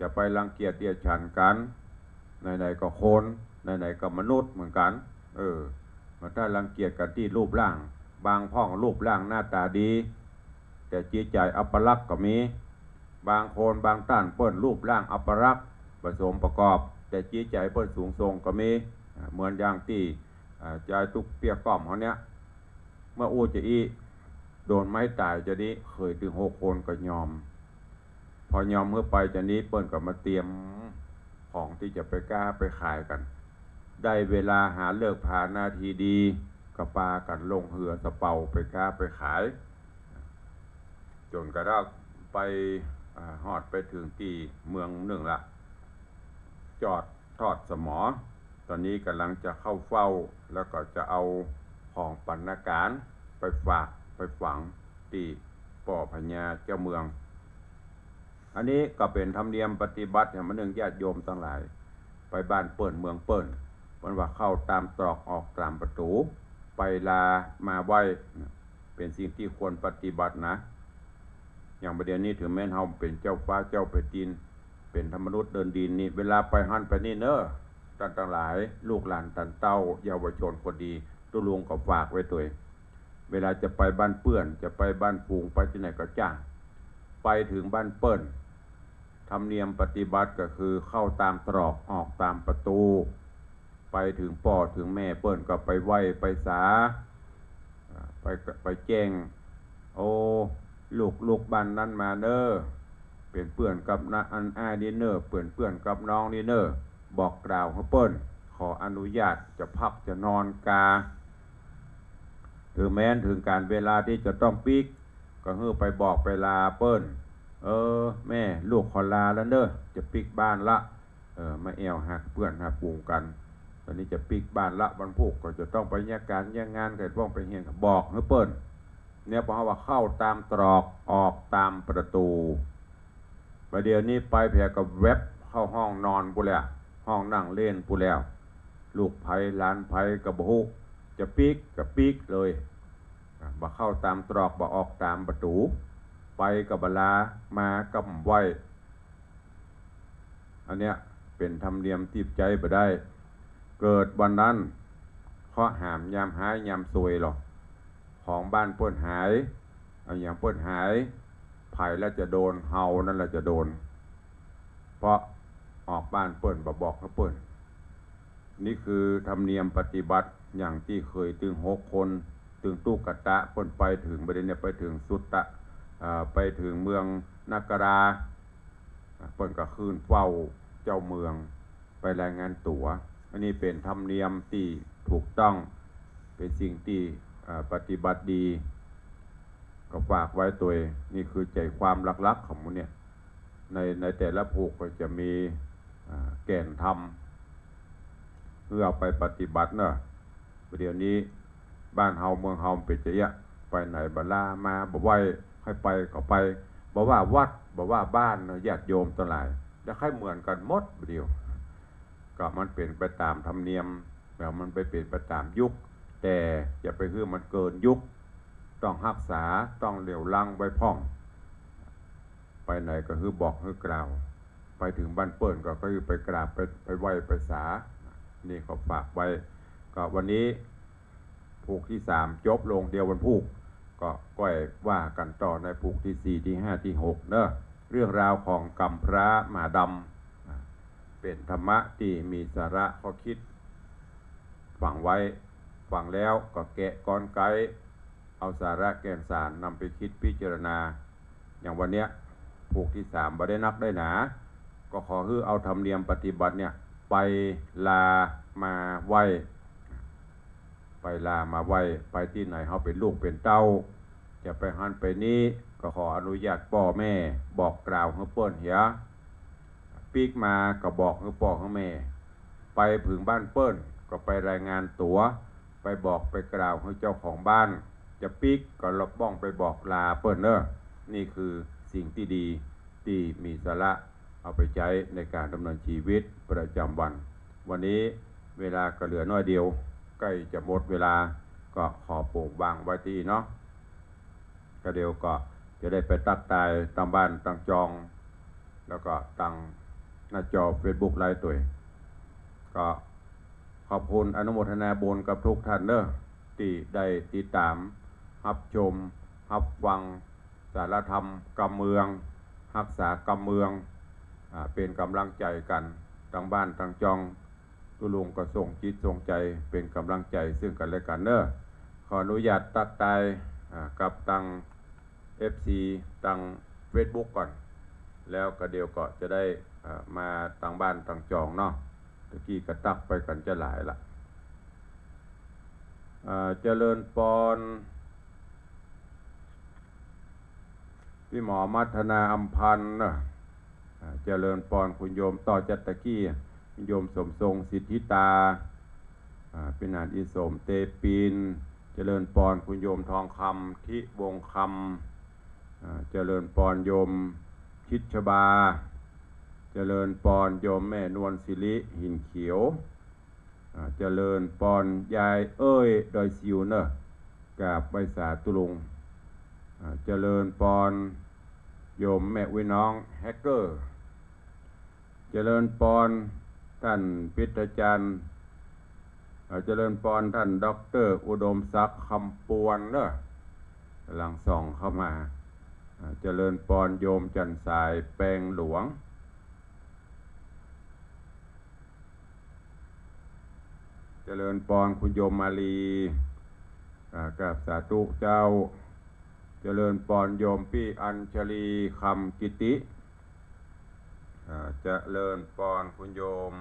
จะไปรังเกียจเดียดฉันกันไหนๆก็คนไหนๆก็มนุษย์เหมือนกันมันถ้ารังเกียจกันที่รูปร่างบางพ่องรูปร่างหน้าตาดีแต่จิตใจอัปลักษณ์ก็มีบางคนบางท่านเปิ้นรูปร่างอัปลักษณ์ผสมประกอบแต่จิตใจเปิ้นสูงส่งก็มีเหมือนอย่างที่ใจตุกเปียกก้อมเขาเนี้ยเมื่ออู้จะอีโดนไม้ตายจะนี้เคยถึง6 คนก็ยอมพอยอมเมื่อไปจะนี้เปิ้นก็มาเตรียมของที่จะไปกล้าไปขายกันได้เวลาหาเลิกผ่านนาทีดีก็ปากันลงเหือสะเปาไปกล้าไปขายจนกระทั่งไปฮอดไปถึงที่เมืองหนึ่งละจอดทอดสมอตอนนี้กำลังจะเข้าเฝ้าแล้วก็จะเอาของบรรณาการไปฝากไปฝังที่ป่อพญาเจ้าเมืองอันนี้ก็เป็นธรรมเนียมปฏิบัติอย่างมันหนึ่งญาติโยมทั้งหลายไปบ้านเปิ้นเมืองเปิ้นมันว่าเข้าตามตรอกออกตามประตูไปลามาไหวเป็นสิ่งที่ควรปฏิบัตินะอย่างประเดี๋ยวนี้ถึงแม้เฮาเป็นเจ้าฟ้าเจ้าแผ่นดินเป็นธรรมนุษย์เดินดินนี่เวลาไปหันไปนี่เนอะท่านทั้งหลายลูกหลานท่านเต้าเยาวชนคนดีตัวลุงก็ฝากไว้ตัวเวลาจะไปบ้านเปื้อนจะไปบ้านผูงไปที่ไหนก็จ้างไปถึงบ้านเปิ้นธรรมเนียมปฏิบัติก็คือเข้าตามตรอกออกตามประตูไปถึงพ่อถึงแม่เปิ้นก็ไปไหว้ไปสาไปแจ้งโอ้ลูกบ้านนั้นมาเนอเป็นเพื่อนกับน้าอันอ้ายนี่เนอเพื่อนกับน้องนี่เนอบอกกล่าวเขาเปิ้นขออนุญาตจะพักจะนอนกาถึงแม้นถึงการเวลาที่จะต้องปิกก็ฮื้อไปบอกไปลาเปิ้นแม่ลูกขอลาแล้วเนอจะปิกบ้านละมาแอวหักเพื่อนหักปูงกันตอนนี้จะปิกบ้านละวันพุธก็จะต้องไปแยกการแยกงานกันต้องไปเฮียนบอกให้เปิ้นเนี่ยเพราะว่าเข้าตามตรอกออกตามประตูประเดี๋ยวนี้ไปแผ่กับเว็บเข้าห้องนอนปุแล้วห้องนั่งเล่นปุแล้วลูกไผ่ล้านไผ่กับบุกจะปิกกับปิกเลยบ่เข้าตามตรอกบ่ออกตามประตูไปกับบลามากับไหวอันเนี้ยเป็นธรรมเนียมที่ใจบ่ได้เกิดวันนั้นข้อหามยามหายยามซวยหรอกของบ้านเปิ้นหายเอาอย่างเปิ้นหายไผ่แล้วจะโดนเฮานั่นแหละจะโดนเพราะออกบ้านเปิ้นบ่บอกเขาเปิ้นนี่คือธรรมเนียมปฏิบัติอย่างที่เคยถึง6 คนถึงตุกตะเปิ้นไปถึงประเด็นเนี่ยไปถึงสุตตะไปถึงเมืองนากราเปิ้นก็คืนเฝ้าเจ้าเมืองไปรายงานตั๋วอันนี้เป็นธรรมเนียมที่ถูกต้องเป็นสิ่งที่ปฏิบัติดีก็ฝากไว้ตัวนี่คือใจความหลักๆของมันเนี่ยในแต่ละภูก็จะมีแก่นธรรมเพื่อเอาไปปฏิบัติเนอะเดี๋ยวนี้บ้านเฮาเมืองเฮาเป็นจะยะไปไหนบ่ลามาบ่ไหวให้ไปก็ไปบ่ว่าวัดบ่ว่าบ้านญาติโยมทั้งหลายจะให้เหมือนกันหมดเดียวก็มันเป็นไปตามธรรมเนียมแล้วมันไปเปลี่ยนไปตามยุคแต่อย่าไปคือมันเกินยุคต้องรักษาต้องเหลียวลังไว้พ่องไปไหนก็คือบอกคือกล่าวไปถึงบ้านเปิ้นก็คือไปกราบไปไหว้ไปสานี่เขาฝากไว้ก็วันนี้ภูกที่3จบลงเดียววันพุธก็ก้อยว่ากันต่อในภูกที่4ที่5ที่6เนอะเรื่องราวของกำพร้าหมาดำเป็นธรรมะที่มีสาระข้อคิดฝังไว้ฟังแล้วก็แกะก้อนไกเอาสาระแก่นสารนำไปคิดพิจารณาอย่างวันเนี้ยภูกที่3บ่ได้นักได้หนาก็ขอให้เอาธรรมเนียมปฏิบัติเนี่ยไปลามาไหวไปลามาไหวไปที่ไหนเขาเป็นลูกเป็นเต้าจะไปหันไปนี้ก็ขออนุญาตพ่อแม่บอกกล่าวให้เปิ้นเหียปีกมาก็บอกให้พ่อให้แม่ไปถึงบ้านเปิ้นก็ไปรายงานตั๋วไปบอกไปกล่าวให้เจ้าของบ้านจะปีกก็ลบบ้องไปบอกลาเปิ้นเนอะนี่คือ สิ่งที่ดีที่มีสาระเอาไปใช้ในการดำเนินชีวิตประจำวัน วันนี้เวลาก็เหลือน้อยเดียวใกล้จะหมดเวลาก็ขอปลูกวางไว้ที่เนาะก็เดี๋ยวก็จะได้ไปตักตายตามบ้านตั้งจอง แล้วก็ตั้งหน้าจอ Facebook ไลฟ์ตัวก็ขอบคุณอนุโมทนาบุญกับทุกท่านเนอะที่ได้ติดตามรับชมรับฟังสารธรรมกำเมืองรักษากำเมืองเป็นกำลังใจกันตั้งบ้านตั้งจองตุลุงก็ส่งจิตส่งใจเป็นกำลังใจซึ่งกันและกันเนอะขออนุญาตตักตายกับตั้ง FC ตั้ง Facebook ก่อนแล้วก็เดี๋ยวก็จะได้มาตั้งบ้านตั้งจองเนาะตะกี้ก็ตักไปกันจะหลายละเจริญปอนพี่หมอมัทนาอัมพันธ์นะเจริญปอนคุณโยมต่อจัตตะกี้คุณโยมสมทรงสิทธิตาเป็นนานอิสมเตปินเจริญปอนคุณโยมทองคำทิวงคำเจริญปอนโยมชิดชบาเจริญปอนโยมแม่นวลศิริหินเขียวเจริญปอนยายเอ้ยดอยซิวเนอะกาบใบสาตุลุงเจริญปอนโยมแม่วิน้องแฮกเกอร์เจริญปอนท่านพิทจันทร์เจริญปอนท่านด็อกเตอร์อุดมศักดิ์คำปวนเนอะกำลังส่องเข้ามาเจริญปอนโยมจันทร์สายแปลงหลวงเจริญปอนคุณโยมมาลีกับสาธุเจ้าเจริญปอนโยมพี่อัญชลีคำกิติเจริญปอนคุณโยม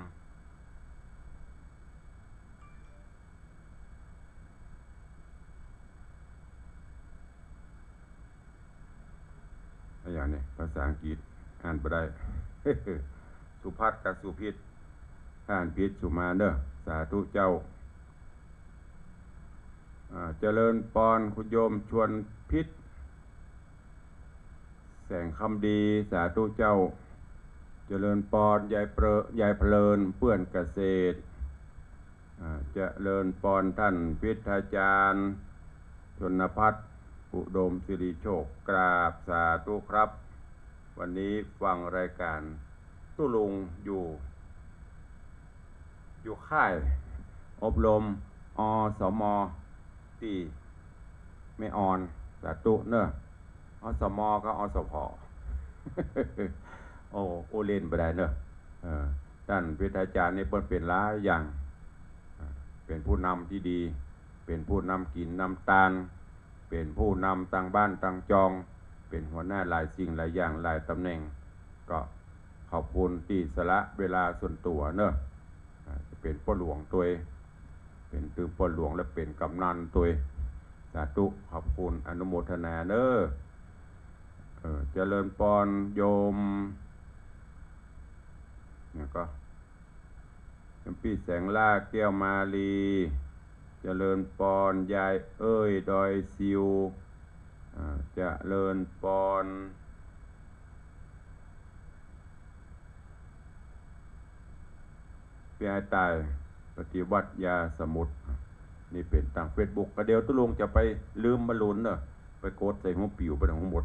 อย่างนี้ภาษาอังกฤษอ่านไปได้ สุภัทรกับสุพิษอ่านพิษสุมาเนอะสาธุเจ้าเจริญปอนคุณโยมชวนพิษแสงคำดีสาธุเจ้าเจริญปอนยายเพลินเปื้อนเกษตรเจริญปอนท่านพิทาจารย์ชนพัฒน์อุดมสิริโชคกราบสาธุครับวันนี้ฟังรายการตุลุงอยู่ค่ายอบรมอสมที่ไม่ออนสาธุเนอะอสมก็อสพ โอเล่นไปได้เนอะท่านพิทาจารย์นี่เป็นหลายอย่างเป็นผู้นำที่ดีเป็นผู้นำกินนำตาลเป็นผู้นำตั้งบ้านตั้งจองเป็นหัวหน้าหลายสิ่งหลายอย่างหลายตำแหน่งก็ขอบคุณที่สละเวลาส่วนตัวเนอะเป็นพ่อหลวงตัวเป็นตือพ่อหลวงและเป็นกำนันตัวสาธุขอบคุณอนุโมทนาเนอะเจริญปอนโยมเนี่ยก็พี่แสงล่าแก้วมาลีเจริญปอนยายเอ้ยดอยซิวเจริญปอนพี่ไอ้ตายปฏิวัติยาสมุทรนี่เป็นทาง Facebook ก็เดี๋ยวตุลุงจะไปลืมมาลุ้นเนอะไปโกดใส่หัวปิวไปทั้งหมด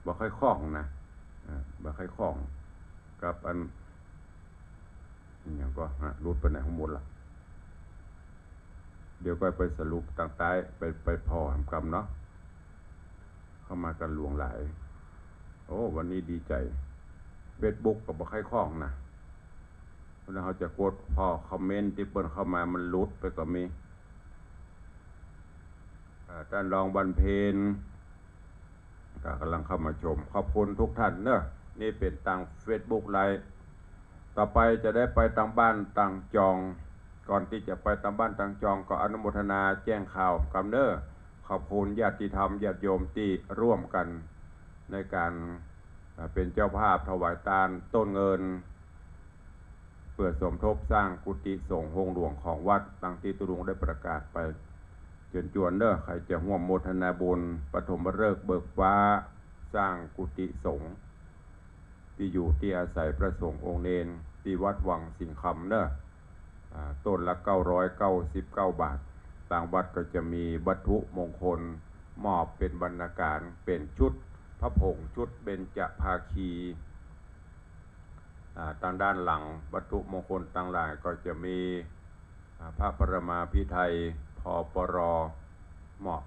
บ่ค่อยคล่องนะบ่ค่อยคล่องกับอันอย่างก็รุดไปไหนทั้งหมดล่ะเดี๋ยวก็ไปสรุปต่างใต้ไปพอทำกรรมเนาะเข้ามากันหลวงหลายโอ้วันนี้ดีใจ Facebook ก็บ่ค่อยคล่องนะแล้วเขาจะกดพอคอมเมนต์ที่เปิดเข้ามามันรุดไปก็มีท่านรองบรรเพนก็กำลังเข้ามาชมขอบคุณทุกท่านเนอะนี่เป็นทาง Facebook ไลฟ์ต่อไปจะได้ไปต่างบ้านต่างจองก่อนที่จะไปต่างบ้านต่างจองก็อนุโมทนาแจ้งข่าวกับเนอะขอบคุณญาติธรรมญาติโยมที่ร่วมกันในการเป็นเจ้าภาพถวายทานต้นเงินเพื่อสมทบสร้างกุฏิสงฆ์องค์หลวงของวัดดังที่ตุลุงได้ประกาศไปเชิญชวนเด้อใครจะร่วมโมทนาบุญปฐมฤกษ์เบิกฟ้า สร้างกุฏิสงฆ์ที่อยู่ที่อาศัยพระสงฆ์องค์เนนที่วัดวังสิงคำเนอะต้นละ999 บาทต่างวัดก็จะมีวัตถุมงคลมอบเป็นบรรณาการเป็นชุดพระผงชุดเบญจภาคีทางด้านหลังวัตถุมงคลต่างหลายก็จะมีพระปรมาภิไธยพปรเหมาะ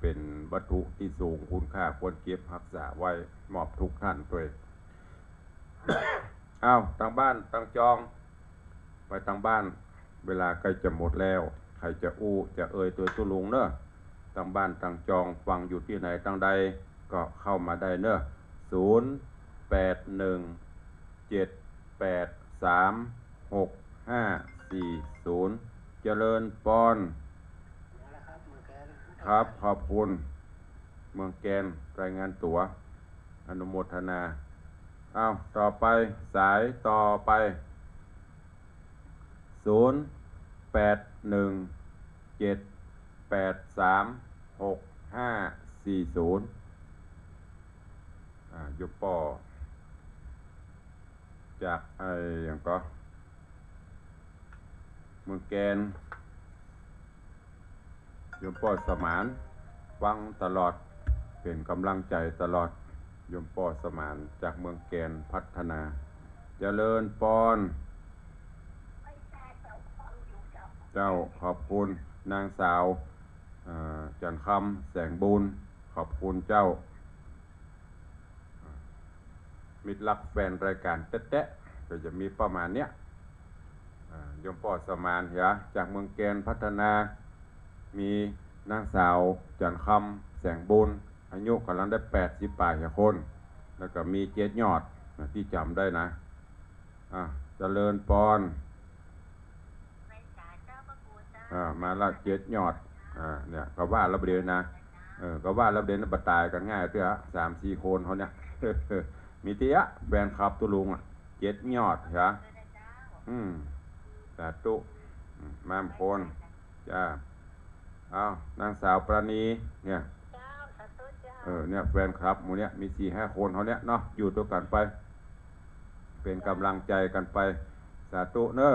เป็นวัตถุที่สูงคุณค่าควรเก็บรักษาไว้มอบทุกท่านด้วย อ้าวทางบ้านทางจองไปทางบ้านเวลาใกล้จะหมดแล้วใครจะอู้จะเอ่ยตัวตุลุงเนอะทางบ้านทางจองฟังอยู่ที่ไหนทางใดก็เข้ามาได้เนอะ0817836540เจริญปอนครับขอบคุณเมืองแกนรายงานตัวอนุโมทนาอ้าวต่อไปสายต่อไป0817836540ยกป่อจากอย่างก็เมืองแกนยมป่อสมานฟังตลอดเป็นกำลังใจตลอดยมป่อสมานจากเมืองแกนพัฒนาเจริญปอนเจ้าขอบคุณนางสาวจันคำแสงบุญขอบคุณเจ้ามิตรรักแฟนรายการแต๊ะๆก็จะมีประมาณเนี้ยยมป่อสมานเหรอจากเมืองแกนพัฒนามีนางสาวจันคำแสงบุญอายุกำลังได้80 ปลายคนแล้วก็มีเจ็ดยอดที่จำได้นะเจริญปอนมาละเจ็ดยอดเนี่ยก็ว่าระเบียนนะก็ว่าระเบียนบัตายกันง่ายเพื่อ3-4 คนเขาเนี่ย มีเตี้ยแฟนคลับตุลุงเจ็ดยอดเหรอสาธุมามคนจ้าเอานางสาวปราณีเนี่ยเนี่ยแฟนคลับหมู่เนี่ยมี4-5 คนเขาเนี่ยเนาะอยู่ตัวกันไปเป็นกำลังใจกันไปสาธุเนอะ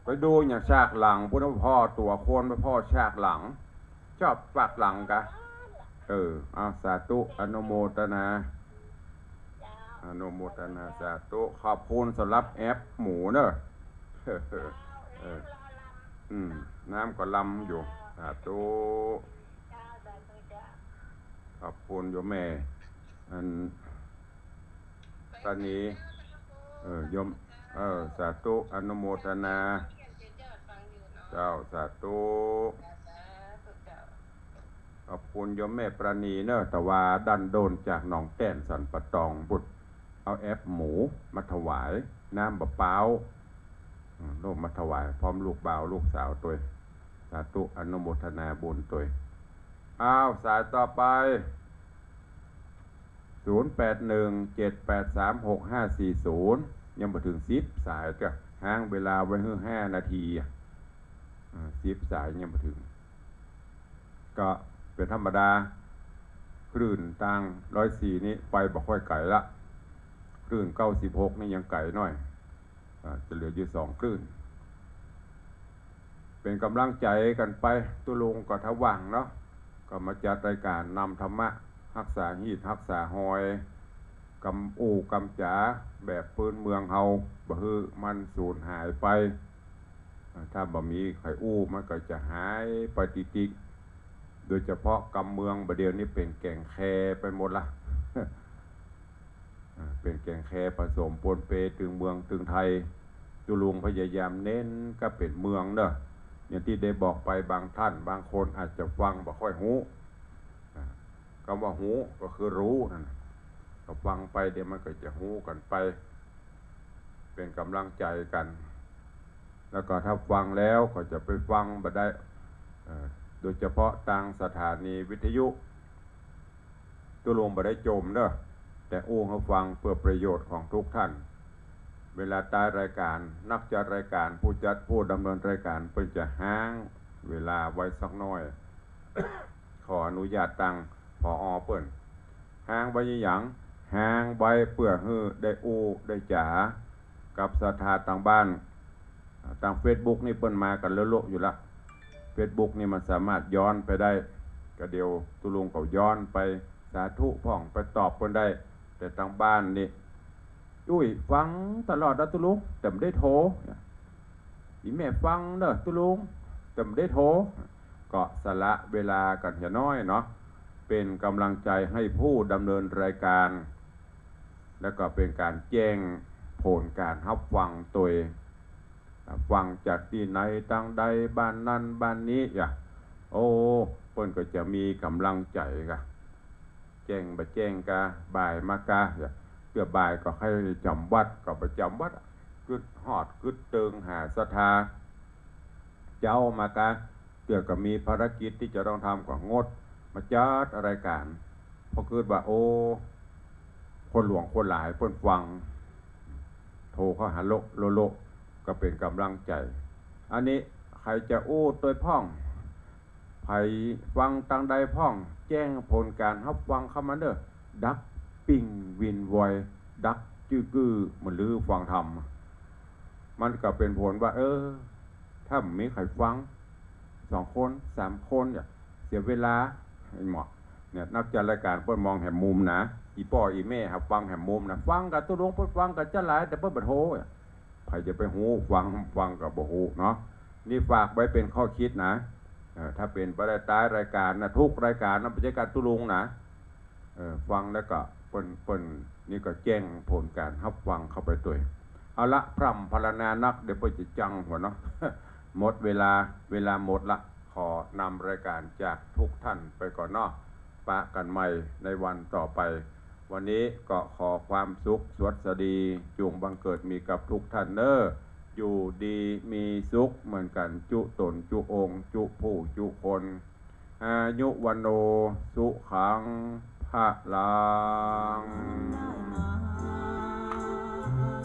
ไปดูอย่างฉากหลังพุทธพ่อตัวโคนพ่อฉากหลังชอบฝากหลังกะเอาสาธุอนุโมทนาอนุโมทนาสาธุขอบคุณสำหรับแอปหมูเนอะน้ำก็ลำอยู่สาธุขอบคุณโยมแม่อันตอนนี้โยมสาธุอนุโมทนาเจ้าสาธุขอบคุณโยมแม่ปราณีเนอะแต่ว่าดันโดนจากหนองแต้นสันปะตองบุตรเอาแอปหมูมาถวายน้ำบะเปล่าลูกมาถวายพร้อมลูกบ่าวลูกสาวตัวสาธุอนุโมทนาบุญตัวอ้าวสายต่อไป0817836540ยังมาถึง10 สายก็ห่างเวลาไว้5 นาที10 สายยังมาถึงก็เป็นธรรมดาคลื่นทาง104นี้ไปบ่ค่อยไกลละคลื่น96นี่ยังไกลหน่อยจะเหลืออยู่2 คลื่นเป็นกำลังใจกันไปตุลุงก็ทว่างเนาะก็มาจัดรายการนำธรรมะรักษาหีดรักษาหอยกำอู่กำจ๋าแบบปืนเมืองเฮาบ่ฮือมันสูญหายไปถ้าบ่มีไข่อู้มันก็จะหายไปติโดยเฉพาะกำเมืองประเดี๋ยวนี้เป็นแก่งแคไปหมดละ เป็นแก่งแคผสมปนเปถึงเมืองถึงไทยตุลุงพยายามเน้นก็เป็นเมืองเนอะอย่างที่ได้บอกไปบางท่านบางคนอาจจะฟังบ่ค่อยหูคำว่าหูก็คือรู้นั่นก็ฟังไปเดี๋ยวมันก็จะหูกันไปเป็นกำลังใจกันแล้วก็ถ้าฟังแล้วก็จะไปฟังบ่ได้โดยเฉพาะทางสถานีวิทยุตุลุงบ่ได้จมเนอะแต่อู้เขาฟังเพื่อประโยชน์ของทุกท่านเวลาตายรายการนักจัดรายการผู้จัดผู้ดำเนินรายการเพิ่นจะห้างเวลาไว้สักน้อย ขออนุญาตตั้ง พอเปิ้นห้างใบหยังห้างใบเปื่อฮื้อได้อู้ได้จ๋ากับศรัทธาต่างบ้านต่าง Facebook นี่เปิ้นมากันเลอะโลอยู่ละ Facebook นี่มันสามารถย้อนไปได้ก็เดียวตุลุงก็ย้อนไปสาธุพ่องไปตอบเปิ้นได้แต่ต่างบ้านนี่อุ้ยฟังตลอดนะตุลุงแต่ไม่ได้โทรอีแม่ฟังเด้อตุลุงแต่ไม่ได้โทรก็สละเวลากันอย่าน้อยเนาะเป็นกำลังใจให้ผู้ดำเนินรายการแล้วก็เป็นการแจ้งผลการรับฟังตัวฟังจากที่ไหนตั้งใดบ้านนั้นบ้านนี้โอ้เพิ่นก็จะมีกำลังใจกะแจ้งไปแจ้งกะบ่ายมากะเพื่อบ่ายก็ให้จำวัดก็ไปจำวัดกึดฮอดกึดเติงหาศรัทธาเจ้ามากะเพื่อก็มีภารกิจที่จะต้องทำก็งดมาจัดรายการพอคิดว่าโอ้คนหลวงคนหลายเพิ่นฟังโทรเข้าหาโลก็เป็นกำลังใจอันนี้ใครจะอู้ตัวพ่องไผฟังตังใดพ่องแจ้งผลการรับฟังเข้ามาเด้อดักปิ่งวินวอยดักจื้อกื้อมันลือฟังธรรมมันก็เป็นผลว่าถ้ามีใครฟัง2 คน3 คนเสียเวลาเหมาะเนี่ยนักจัดรายการเพิ่นมองแหมมุมนะอีพ่ออีแม่ครับฟังแหมมุมนะฟังกับตุลงเพิ่นฟังกับจะหลายแต่เพิ่นบ่โทรใครจะไปหูฟังกับบ่ฮู้เนาะนี่ฝากไว้เป็นข้อคิดนะถ้าเป็นประเด็นรายการนะทุกรายการนะไม่ใช่การตุลงนะฟังแล้วก็เปิ้นนี่ก็แจ้งผลการรับฟังเข้าไปตัวเอาละพร่ำพรรณนานักเดี๋ยวเปิ้นจะจังหัวเนาะ หมดเวลาหมดละขอนำรายการจากทุกท่านไปก่อนเนาะปะกันใหม่ในวันต่อไปวันนี้ก็ขอความสุขสวัสดีจงบังเกิดมีกับทุกท่านเนออยู่ดีมีสุขเหมือนกันจุตนจุองค์จุผู้จุคนอายุวันโนสุขังพระลัง